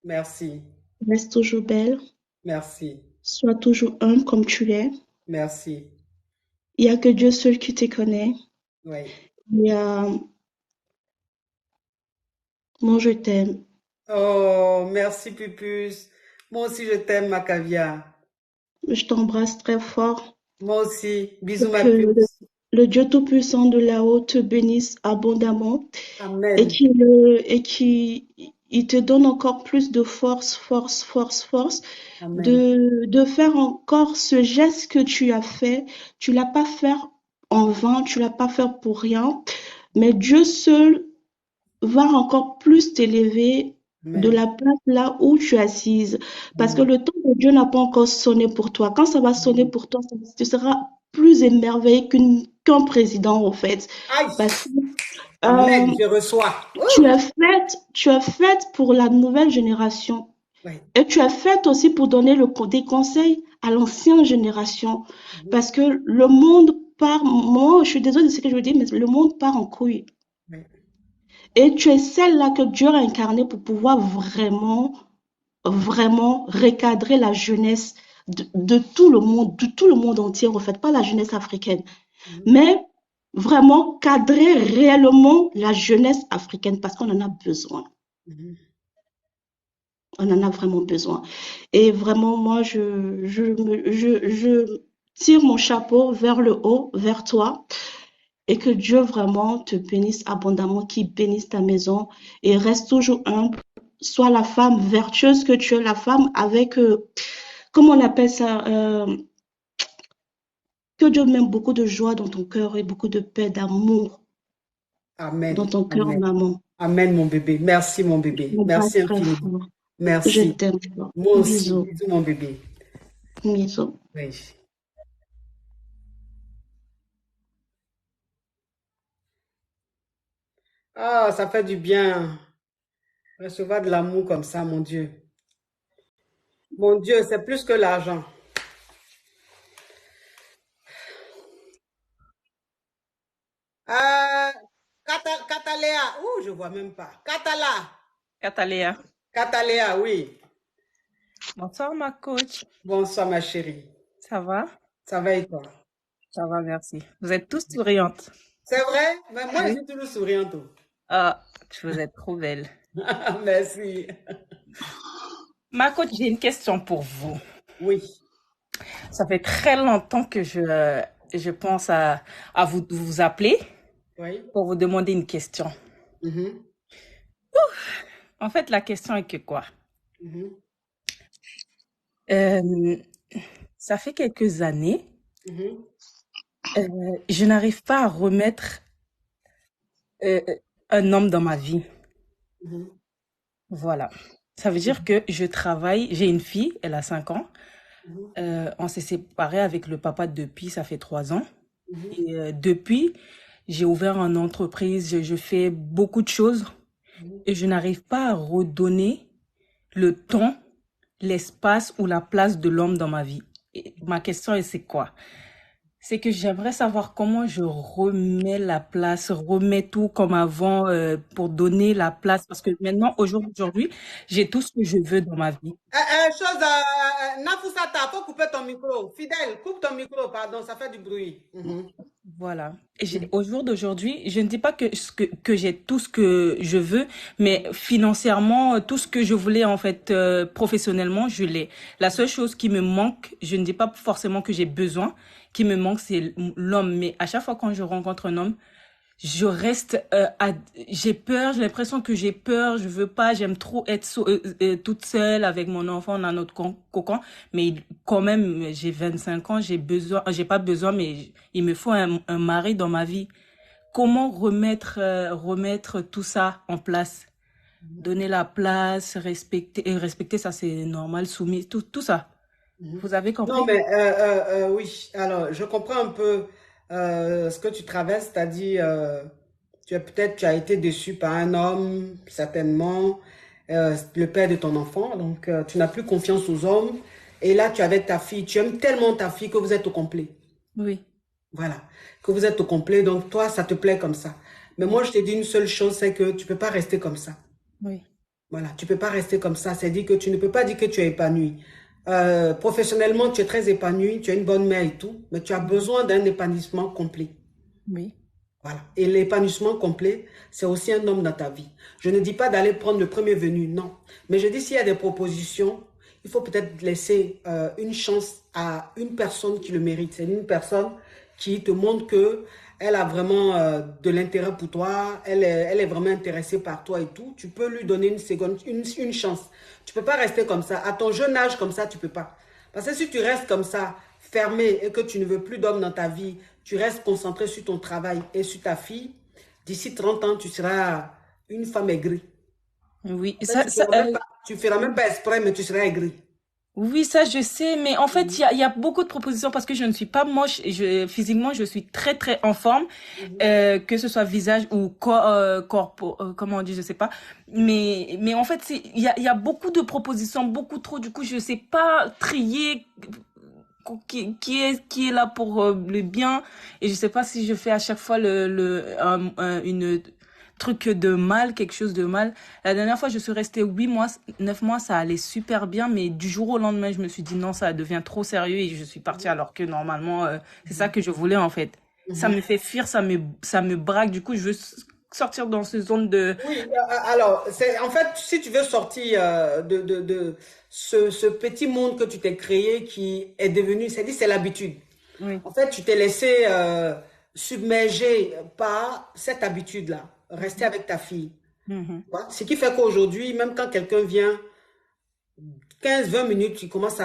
Merci. Reste toujours belle. Merci. Sois toujours humble comme tu es. Merci. Il n'y a que Dieu seul qui te connaît. Oui. Et, moi, je t'aime. Oh, merci, Pupus. Moi aussi, je t'aime, ma caviar. Je t'embrasse très fort. Moi aussi. Bisous, ma puce. Le Dieu Tout-Puissant de là-haut te bénisse abondamment. Amen. Et il te donne encore plus de force de faire encore ce geste que tu as fait. Tu l'as pas fait en vain, tu l'as pas fait pour rien. Mais Dieu seul va encore plus t'élever de la place là où tu es assise. Parce que le temps de Dieu n'a pas encore sonné pour toi. Quand ça va sonner pour toi, tu seras plus émerveillé qu'un président, en fait. Parce que Amen, je reçois. tu es faite pour la nouvelle génération. Oui. Et tu es faite aussi pour donner des conseils à l'ancienne génération. Parce que le monde part, moi, je suis désolée de ce que je veux dire, mais le monde part en couille. Et tu es celle-là que Dieu a incarnée pour pouvoir vraiment recadrer la jeunesse de tout le monde entier, en fait, pas la jeunesse africaine, mais vraiment cadrer réellement la jeunesse africaine parce qu'on en a besoin. On en a vraiment besoin. Et vraiment, moi, je tire mon chapeau vers le haut, vers toi, et que Dieu vraiment te bénisse abondamment, qu'il bénisse ta maison et reste toujours humble. Sois la femme vertueuse que tu es, la femme avec, comment on appelle ça, que Dieu mette beaucoup de joie dans ton cœur et beaucoup de paix, d'amour Amen. dans ton cœur, Amen. maman. Amen, mon bébé. Merci, mon bébé. Mon Merci frère infiniment. fort. Je Merci. t'aime fort. Moi aussi. Bisous. Bisous, mon bébé. Bisous. Oui. Ah, ça fait du bien. Recevoir de l'amour comme ça, mon Dieu. Mon Dieu, c'est plus que l'argent. Cataléa. Ouh, je vois même pas. Cataléa. Cataléa, oui. Bonsoir, ma coach. Bonsoir, ma chérie. Ça va? Ça va et toi? Ça va, merci. Vous êtes tous souriantes. C'est vrai? Mais moi, je Oui. suis toujours souriante. Ah, vous êtes trop belle. Merci. Ma coach, j'ai une question pour vous. Oui. Ça fait très longtemps que je pense à vous appeler Oui. pour vous demander une question. Mhm. En fait, la question est que quoi? Mhm. Ça fait quelques années, Mhm. je n'arrive pas à remettre un homme dans ma vie. Mhm. Voilà. Ça veut dire que je travaille, j'ai une fille, elle a 5 ans. On s'est séparés avec le papa depuis, ça fait 3 ans. Mhm. Et depuis, j'ai ouvert une entreprise, je fais beaucoup de choses et je n'arrive pas à redonner le temps, l'espace ou la place de l'homme dans ma vie. Et ma question est, c'est quoi? C'est que j'aimerais savoir comment je remets la place, remets tout comme avant pour donner la place. Parce que maintenant, aujourd'hui, j'ai tout ce que je veux dans ma vie. Nafoussata, faut couper ton micro. Fidèle, coupe ton micro, pardon, ça fait du bruit. Mhm. Voilà. Et au jour d'aujourd'hui, je ne dis pas que j'ai tout ce que je veux, mais financièrement, tout ce que je voulais en fait professionnellement, je l'ai. La seule chose qui me manque, je ne dis pas forcément que j'ai besoin, qui me manque, c'est l'homme. Mais à chaque fois quand je rencontre un homme, je reste, j'ai peur, j'ai l'impression que j'ai peur, je veux pas, j'aime trop être toute seule avec mon enfant dans notre cocon, mais quand même, j'ai 25 ans, j'ai pas besoin, mais il me faut un mari dans ma vie. Comment remettre tout ça en place? Donner la place, respecter, ça c'est normal, soumis, tout ça. Vous avez compris? Non, mais oui. Alors, je comprends un peu ce que tu traverses, c'est-à-dire, tu as été déçu par un homme, certainement, le père de ton enfant, donc tu n'as plus confiance aux hommes. Et là, tu es avec ta fille, tu aimes tellement ta fille que vous êtes au complet. Oui. Voilà, que vous êtes au complet, donc toi, ça te plaît comme ça. Mais moi, je te dis une seule chose, c'est que tu peux pas rester comme ça. Oui. Voilà, tu peux pas rester comme ça. C'est dire que tu ne peux pas dire que tu es épanoui. Professionnellement, tu es très épanoui, tu es une bonne mère et tout, mais tu as besoin d'un épanouissement complet. Oui. Voilà. Et l'épanouissement complet, c'est aussi un homme dans ta vie. Je ne dis pas d'aller prendre le premier venu, non. Mais je dis s'il y a des propositions, il faut peut-être laisser une chance à une personne qui le mérite. C'est une personne qui te montre que elle a vraiment de l'intérêt pour toi, elle est vraiment intéressée par toi et tout. Tu peux lui donner une chance. Tu peux pas rester comme ça. À ton jeune âge, comme ça, tu peux pas. Parce que si tu restes comme ça, fermé, et que tu ne veux plus d'homme dans ta vie, tu restes concentré sur ton travail et sur ta fille, d'ici 30 ans, tu seras une femme aigrie. Oui, tu feras même pas exprès, mais tu seras aigrie. Oui, ça je sais, mais en fait, il y a beaucoup de propositions parce que je ne suis pas moche. Physiquement, je suis très, très en forme, que ce soit visage ou corps, comment on dit, je sais pas. Mais en fait, il y a beaucoup de propositions, beaucoup trop. Du coup, je sais pas trier qui est là pour le bien. Et je sais pas si je fais à chaque fois une truc de mal, quelque chose de mal. La dernière fois, je suis restée 8 mois, 9 mois, ça allait super bien, mais du jour au lendemain, je me suis dit non, ça devient trop sérieux et je suis partie alors que normalement, c'est ça que je voulais en fait. Ça me fait fuir, ça me braque. Du coup, je veux sortir dans cette zone de... Oui, alors, en fait, si tu veux sortir de ce petit monde que tu t'es créé qui est devenu, c'est l'habitude. Oui. En fait, tu t'es laissé submerger par cette habitude-là. Rester avec ta fille. Ce qui fait qu'aujourd'hui, même quand quelqu'un vient, 15-20 minutes, tu commences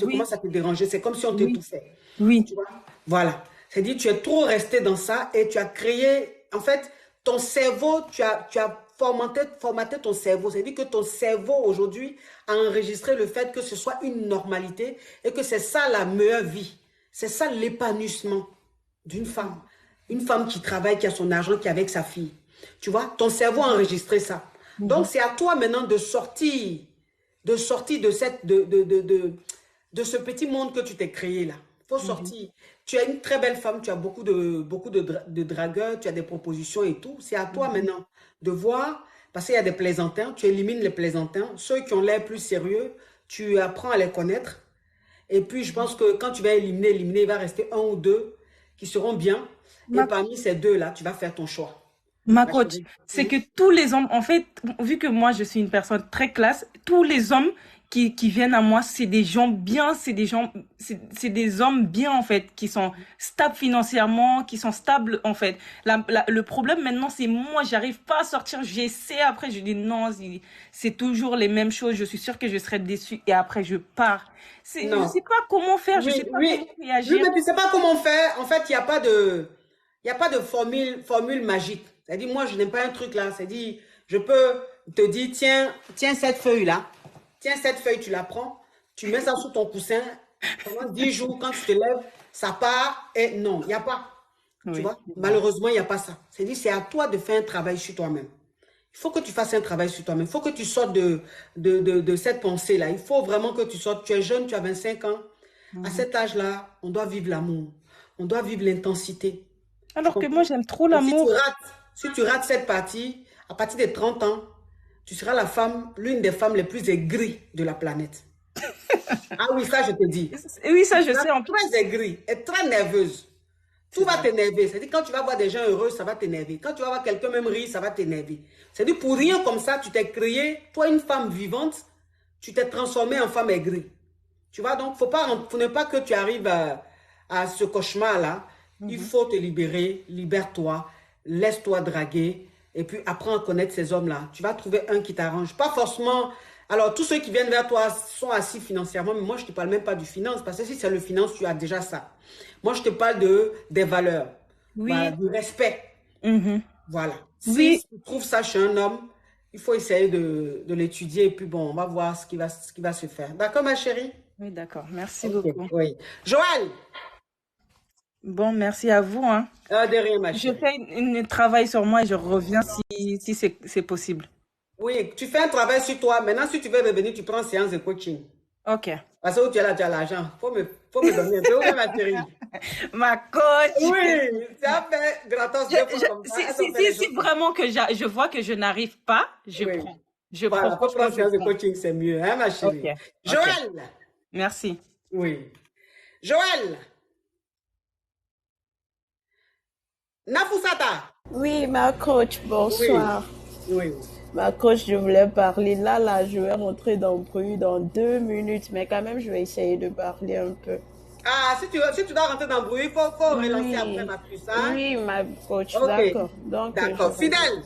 commence à te déranger. C'est comme si on t'étouffait. Oui. Tu vois? Voilà. C'est-à-dire, tu es trop resté dans ça et tu as créé, en fait, ton cerveau, tu as formaté ton cerveau. C'est-à-dire que ton cerveau, aujourd'hui, a enregistré le fait que ce soit une normalité et que c'est ça la meilleure vie. C'est ça l'épanouissement d'une femme. Une femme qui travaille, qui a son argent, qui est avec sa fille. Tu vois, ton cerveau a enregistré ça. Donc, c'est à toi maintenant de sortir de ce petit monde que tu t'es créé là. Il faut sortir. Tu es une très belle femme, tu as beaucoup de dragueurs, tu as des propositions et tout. C'est à toi maintenant de voir, parce qu'il y a des plaisantins, tu élimines les plaisantins. Ceux qui ont l'air plus sérieux, tu apprends à les connaître. Et puis, je pense que quand tu vas éliminer, il va rester un ou deux qui seront bien. Et parmi ces deux-là, tu vas faire ton choix. Ma coach, c'est que tous les hommes, en fait, vu que moi, je suis une personne très classe, tous les hommes qui viennent à moi, c'est des gens bien, c'est des hommes bien, en fait, qui sont stables financièrement, qui sont stables, en fait. Le problème maintenant, c'est moi, j'arrive pas à sortir, j'essaie, après, je dis non, c'est toujours les mêmes choses, je suis sûre que je serai déçue, et après, je pars. Je sais pas comment faire, je sais pas comment réagir. Oui, mais tu sais pas comment faire. En fait, il n'y a pas de formule magique. C'est-à-dire, moi, je n'aime pas un truc là. C'est-à-dire, je peux te dire, tiens cette feuille-là. Tiens cette feuille, tu la prends. Tu mets ça sous ton coussin. Pendant 10 jours, quand tu te lèves, ça part. Et non, il n'y a pas. Tu vois? Malheureusement, il n'y a pas ça. C'est-à-dire, c'est à toi de faire un travail sur toi-même. Il faut que tu fasses un travail sur toi-même. Il faut que tu sortes de cette pensée-là. Il faut vraiment que tu sortes. Tu es jeune, tu as 25 ans. À cet âge-là, on doit vivre l'amour. On doit vivre l'intensité. Alors que moi, j'aime trop l'amour. Si tu rates cette partie, à partir de 30 ans, tu seras l'une des femmes les plus aigries de la planète. Ah oui, ça, je te dis. Oui, ça, je sais. Très aigrie et très nerveuse. Tout va t'énerver. C'est-à-dire, quand tu vas voir des gens heureux, ça va t'énerver. Quand tu vas voir quelqu'un même rire, ça va t'énerver. C'est-à-dire, pour rien comme ça, tu t'es créé, toi, une femme vivante, tu t'es transformée en femme aigrie. Tu vois, donc, faut ne pas que tu arrives à ce cauchemar-là. Il faut te libérer, libère-toi, laisse-toi draguer, et puis apprends à connaître ces hommes-là. Tu vas trouver un qui t'arrange. Pas forcément... Alors, tous ceux qui viennent vers toi sont assis financièrement, mais moi, je ne te parle même pas du finance, parce que si c'est le finance, tu as déjà ça. Moi, je te parle des valeurs, du respect. Voilà. Si tu trouves ça chez un homme, il faut essayer de l'étudier, et puis bon, on va voir ce qui va se faire. D'accord, ma chérie? Oui, d'accord. Merci beaucoup. Oui. Joël! Bon, merci à vous. Hein. De rien, ma chérie. Je fais un travail sur moi et je reviens si c'est possible. Oui, tu fais un travail sur toi. Maintenant, si tu veux revenir, tu prends une séance de coaching. Ok. Parce que tu as là, tu as l'argent. Faut me donner un peu. Oui, ma chérie. Ma coach. Oui, tu as fait gratos comme ça. Si vraiment que je vois que je n'arrive pas, je prends. Voilà, pour prendre une séance de coaching, c'est mieux, hein, ma chérie. Okay. Joël. Merci. Oui. Joël. Nafusata. Oui, ma coach, bonsoir. Oui. Ma coach, je voulais parler. Là, je vais rentrer dans le bruit dans 2 minutes, mais quand même, je vais essayer de parler un peu. Ah, si tu dois rentrer dans le bruit, il faut relancer après ma puce, hein? Oui, ma coach, okay. D'accord. D'accord. Fidèle.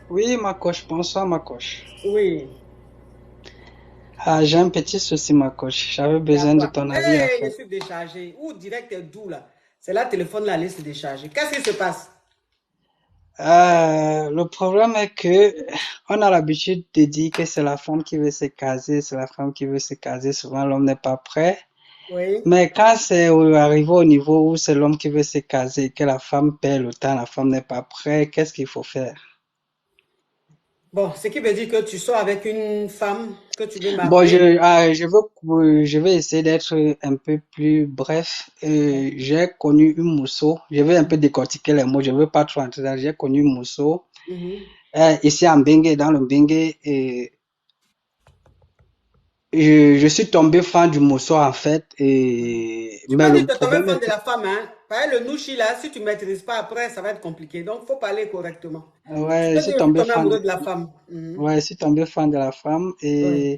Oui, ma coach. Bonsoir, ma coach. Oui. Ah, j'ai un petit souci, ma coach. J'avais besoin de ton avis. En fait. Je suis déchargé. Ou direct est doux, là. C'est là, le téléphone, là, laisse se décharger. Qu'est-ce qui se passe? Le problème est que on a l'habitude de dire que c'est la femme qui veut se caser, c'est la femme qui veut se caser. Souvent, l'homme n'est pas prêt. Oui. Mais quand c'est arrivé au niveau où c'est l'homme qui veut se caser, que la femme perd le temps, la femme n'est pas prête, qu'est-ce qu'il faut faire? Bon, ce qui veut dire que tu sors avec une femme que tu veux Bon, marier. je vais essayer d'être un peu plus bref. J'ai connu une mousseau. Je vais un peu décortiquer les mots. Je veux pas trop entrer dans. J'ai connu une mousseau Mhm. ici en Bengue, dans le Bengue. Et je suis tombé fan du mousseau en fait. Tu Mais m'as dit le que tu es tombé problème fan de était. la femme, hein? Pareil, le nouchi là, si tu ne maîtrises pas après, ça va être compliqué. Donc, il faut parler correctement. Tu Ouais, je peux suis dire, je suis tombé tombé fan amoureux de. de la femme. Mhm. Ouais, je suis tombé fan de la femme. Oui.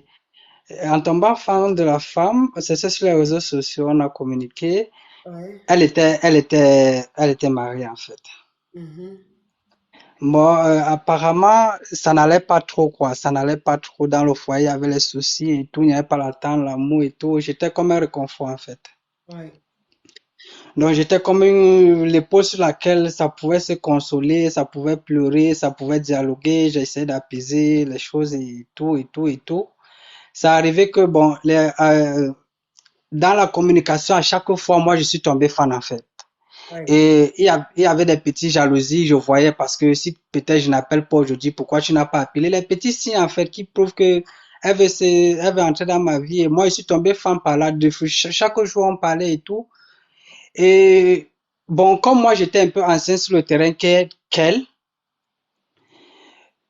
Et en tombant fan de la femme, c'est ça sur les réseaux sociaux, on a communiqué. Ouais. Elle était mariée en fait. Mhm. Bon, apparemment, ça n'allait pas trop, quoi. Ça n'allait pas trop dans le foyer, il y avait les soucis et tout, il n'y avait pas l'attente, l'amour et tout. J'étais comme un réconfort, en fait. Ouais. Donc, j'étais comme l'épaule sur laquelle ça pouvait se consoler, ça pouvait pleurer, ça pouvait dialoguer. J'essayais d'apaiser les choses et tout, et tout, et tout. Ça arrivait que, bon, dans la communication, à chaque fois, moi, je suis tombé fan, en fait. Ouais. Et il y avait des petites jalousies, je voyais, parce que si peut-être je n'appelle pas aujourd'hui, pourquoi tu n'as pas appelé? Les petits signes, en fait, qui prouvent que elle veut entrer dans ma vie. Et moi, je suis tombé fan par là. Chaque jour, on parlait et tout. Et bon, comme moi, j'étais un peu ancien sur le terrain qu'elle,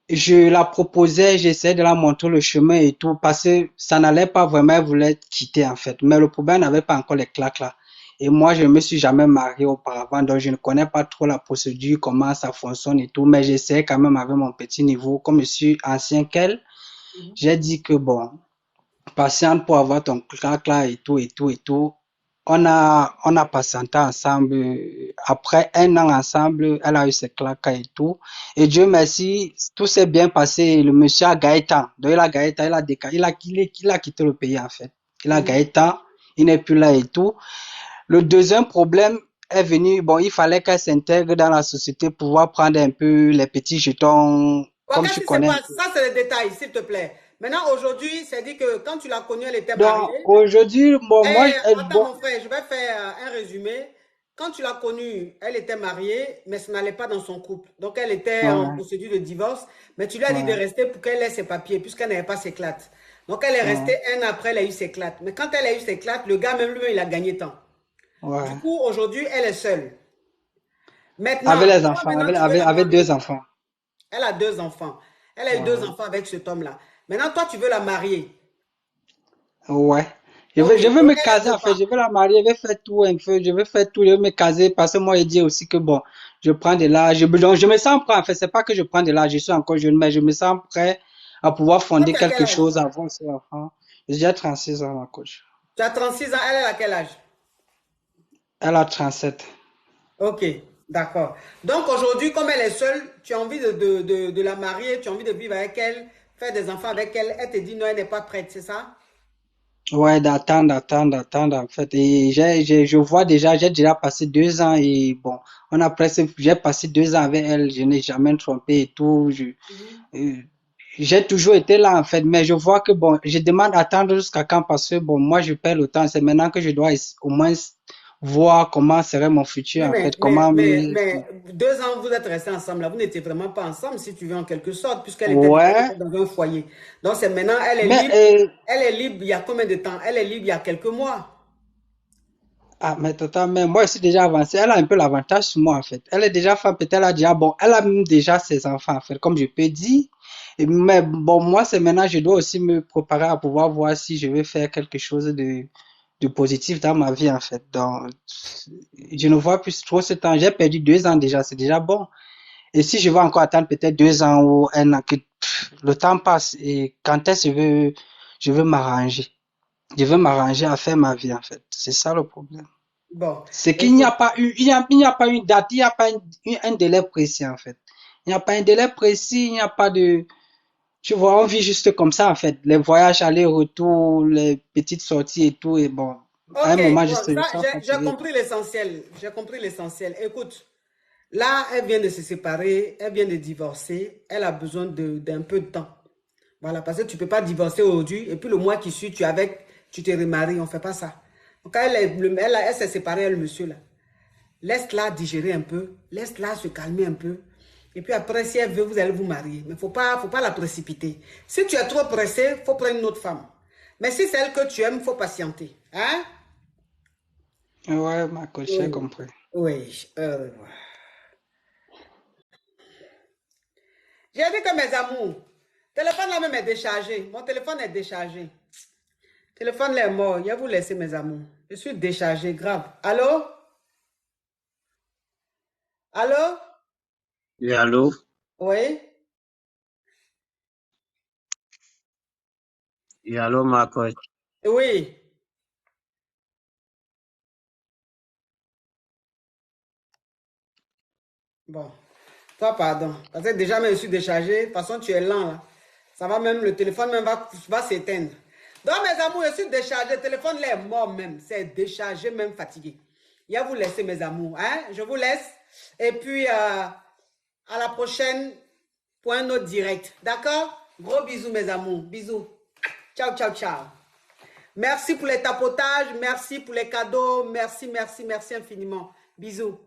je la proposais, j'essayais de la montrer le chemin et tout, parce que ça n'allait pas vraiment, elle voulait quitter, en fait. Mais le problème n'avait pas encore les claques là. Et moi, je ne me suis jamais marié auparavant, donc je ne connais pas trop la procédure, comment ça fonctionne et tout, mais j'essayais quand même avec mon petit niveau. Comme je suis ancien qu'elle, j'ai dit que bon, patiente pour avoir ton claque là et tout, et tout, et tout. On a patienté ensemble. Après un an ensemble, elle a eu ses claques et tout. Et Dieu merci, tout s'est bien passé. Le monsieur a gagné temps. Donc il a gagné temps, il a quitté le pays en fait. Il a gagné temps, il n'est plus là et tout. Le deuxième problème est venu, bon, il fallait qu'elle s'intègre dans la société pour pouvoir prendre un peu les petits jetons, Bon, comme qu'est-ce tu qui se connais un passe? peu. Ça, c'est le détail, s'il te plaît. Maintenant, aujourd'hui, c'est dit que quand tu l'as connue, elle était Donc mariée. aujourd'hui, bon, moi, Eh, attends, bon, mon frère, je vais faire un résumé. Quand tu l'as connue, elle était mariée, mais ça n'allait pas dans son couple. Donc, elle était en ouais, procédure de divorce, mais tu lui as dit de ouais, rester pour qu'elle ait ses papiers, puisqu'elle n'avait pas ses clates. Donc, elle est restée un an après, elle a eu ses clates. Mais quand elle a eu ses clates, le gars, même lui, il a gagné temps. Du ouais. coup, aujourd'hui, elle est seule. Avec Maintenant, les toi, enfants, maintenant, tu veux la avec deux marier. enfants. Elle a 2 enfants. Elle a eu deux Ouais. enfants avec cet homme-là. Maintenant, toi, tu veux la marier. Ouais. Ok. Je Et veux me elle caser ne veut en fait, je pas. veux la marier, je vais faire tout un peu, je vais faire tout, je vais me caser parce que moi, il dit aussi que bon, je prends de l'âge, donc je me sens prêt en fait, c'est pas que je prends de l'âge, je suis encore jeune, mais je me sens prêt à pouvoir Toi, fonder tu as quel quelque âge? chose avant ses enfants. J'ai déjà 36 ans, ma coach. Tu as 36 ans, elle a quel âge? Elle a 37. Ok, d'accord. Donc aujourd'hui, comme elle est seule, tu as envie de la marier, tu as envie de vivre avec elle, faire des enfants avec elle. Elle te dit non, elle n'est pas prête, c'est ça? Ouais, d'attendre, en fait. Et je vois déjà, j'ai déjà passé 2 ans et bon, j'ai passé 2 ans avec elle, je n'ai jamais trompé et tout. Euh, j'ai toujours été là, en fait, mais je vois que bon, je demande d'attendre jusqu'à quand parce que bon, moi, je perds le temps. C'est maintenant que je dois au moins voir comment serait mon futur, Oui, en fait, comment mais 2 ans, vous êtes restés ensemble là. Vous n'étiez vraiment pas ensemble, si tu veux, en quelque sorte, puisqu'elle était déjà ouais, dans un foyer. Donc c'est maintenant, elle est mais libre. Elle est libre il y a combien de temps? Elle est libre il y a quelques mois. ah, mais totalement, moi, je suis déjà avancé. Elle a un peu l'avantage sur moi, en fait. Elle est déjà femme, peut-être elle a déjà, bon, elle a même déjà ses enfants, en fait, comme je peux dire. Mais bon, moi, c'est maintenant, je dois aussi me préparer à pouvoir voir si je vais faire quelque chose de positif dans ma vie, en fait. Donc, je ne vois plus trop ce temps. J'ai perdu 2 ans déjà, c'est déjà bon. Et si je vais encore attendre peut-être 2 ans ou un an, le temps passe et quand est-ce que je veux m'arranger. Je veux m'arranger à faire ma vie, en fait. C'est ça le problème. Bon, C'est qu'il n'y a écoute. pas il n'y a pas une date, il n'y a pas un délai précis, en fait. Il n'y a pas un délai précis, il n'y a pas de, tu vois, on vit juste comme ça, en fait. Les voyages aller-retour, les petites sorties et tout, et bon, à un Ok, moment, bon, je ça, sens j'ai fatigué. compris l'essentiel. J'ai compris l'essentiel. Écoute, là, elle vient de se séparer, elle vient de divorcer, elle a besoin d'un peu de temps. Voilà, parce que tu ne peux pas divorcer aujourd'hui, et puis le mois qui suit, tu te remaries, on ne fait pas ça. Donc, elle s'est séparée, elle, monsieur, là. Laisse-la digérer un peu, laisse-la se calmer un peu. Et puis après, si elle veut, vous allez vous marier. Mais faut pas la précipiter. Si tu es trop pressé, il faut prendre une autre femme. Mais si c'est elle que tu aimes, il faut patienter. Hein? Ouais, ma coach, j'ai compris. Oui. J'ai dit que mes amours, le téléphone là même est déchargé. Mon téléphone est déchargé. Le téléphone là est mort. Je vais vous laisser mes amours. Je suis déchargé, grave. Allô? Allô? Oui, allô? Oui? Oui, allô, ma coach. Oui. Bon. Toi, pardon. Parce que déjà, même, je suis déchargé. De toute façon, tu es lent, là. Ça va même, le téléphone même va s'éteindre. Donc, mes amours, je suis déchargé. Le téléphone, là, est mort même. C'est déchargé, même fatigué. Je vais vous laisser, mes amours. Hein? Je vous laisse. Et puis, à la prochaine pour un autre direct. D'accord? Gros bisous, mes amours. Bisous. Ciao, ciao, ciao. Merci pour les tapotages. Merci pour les cadeaux. Merci, merci, merci infiniment. Bisous.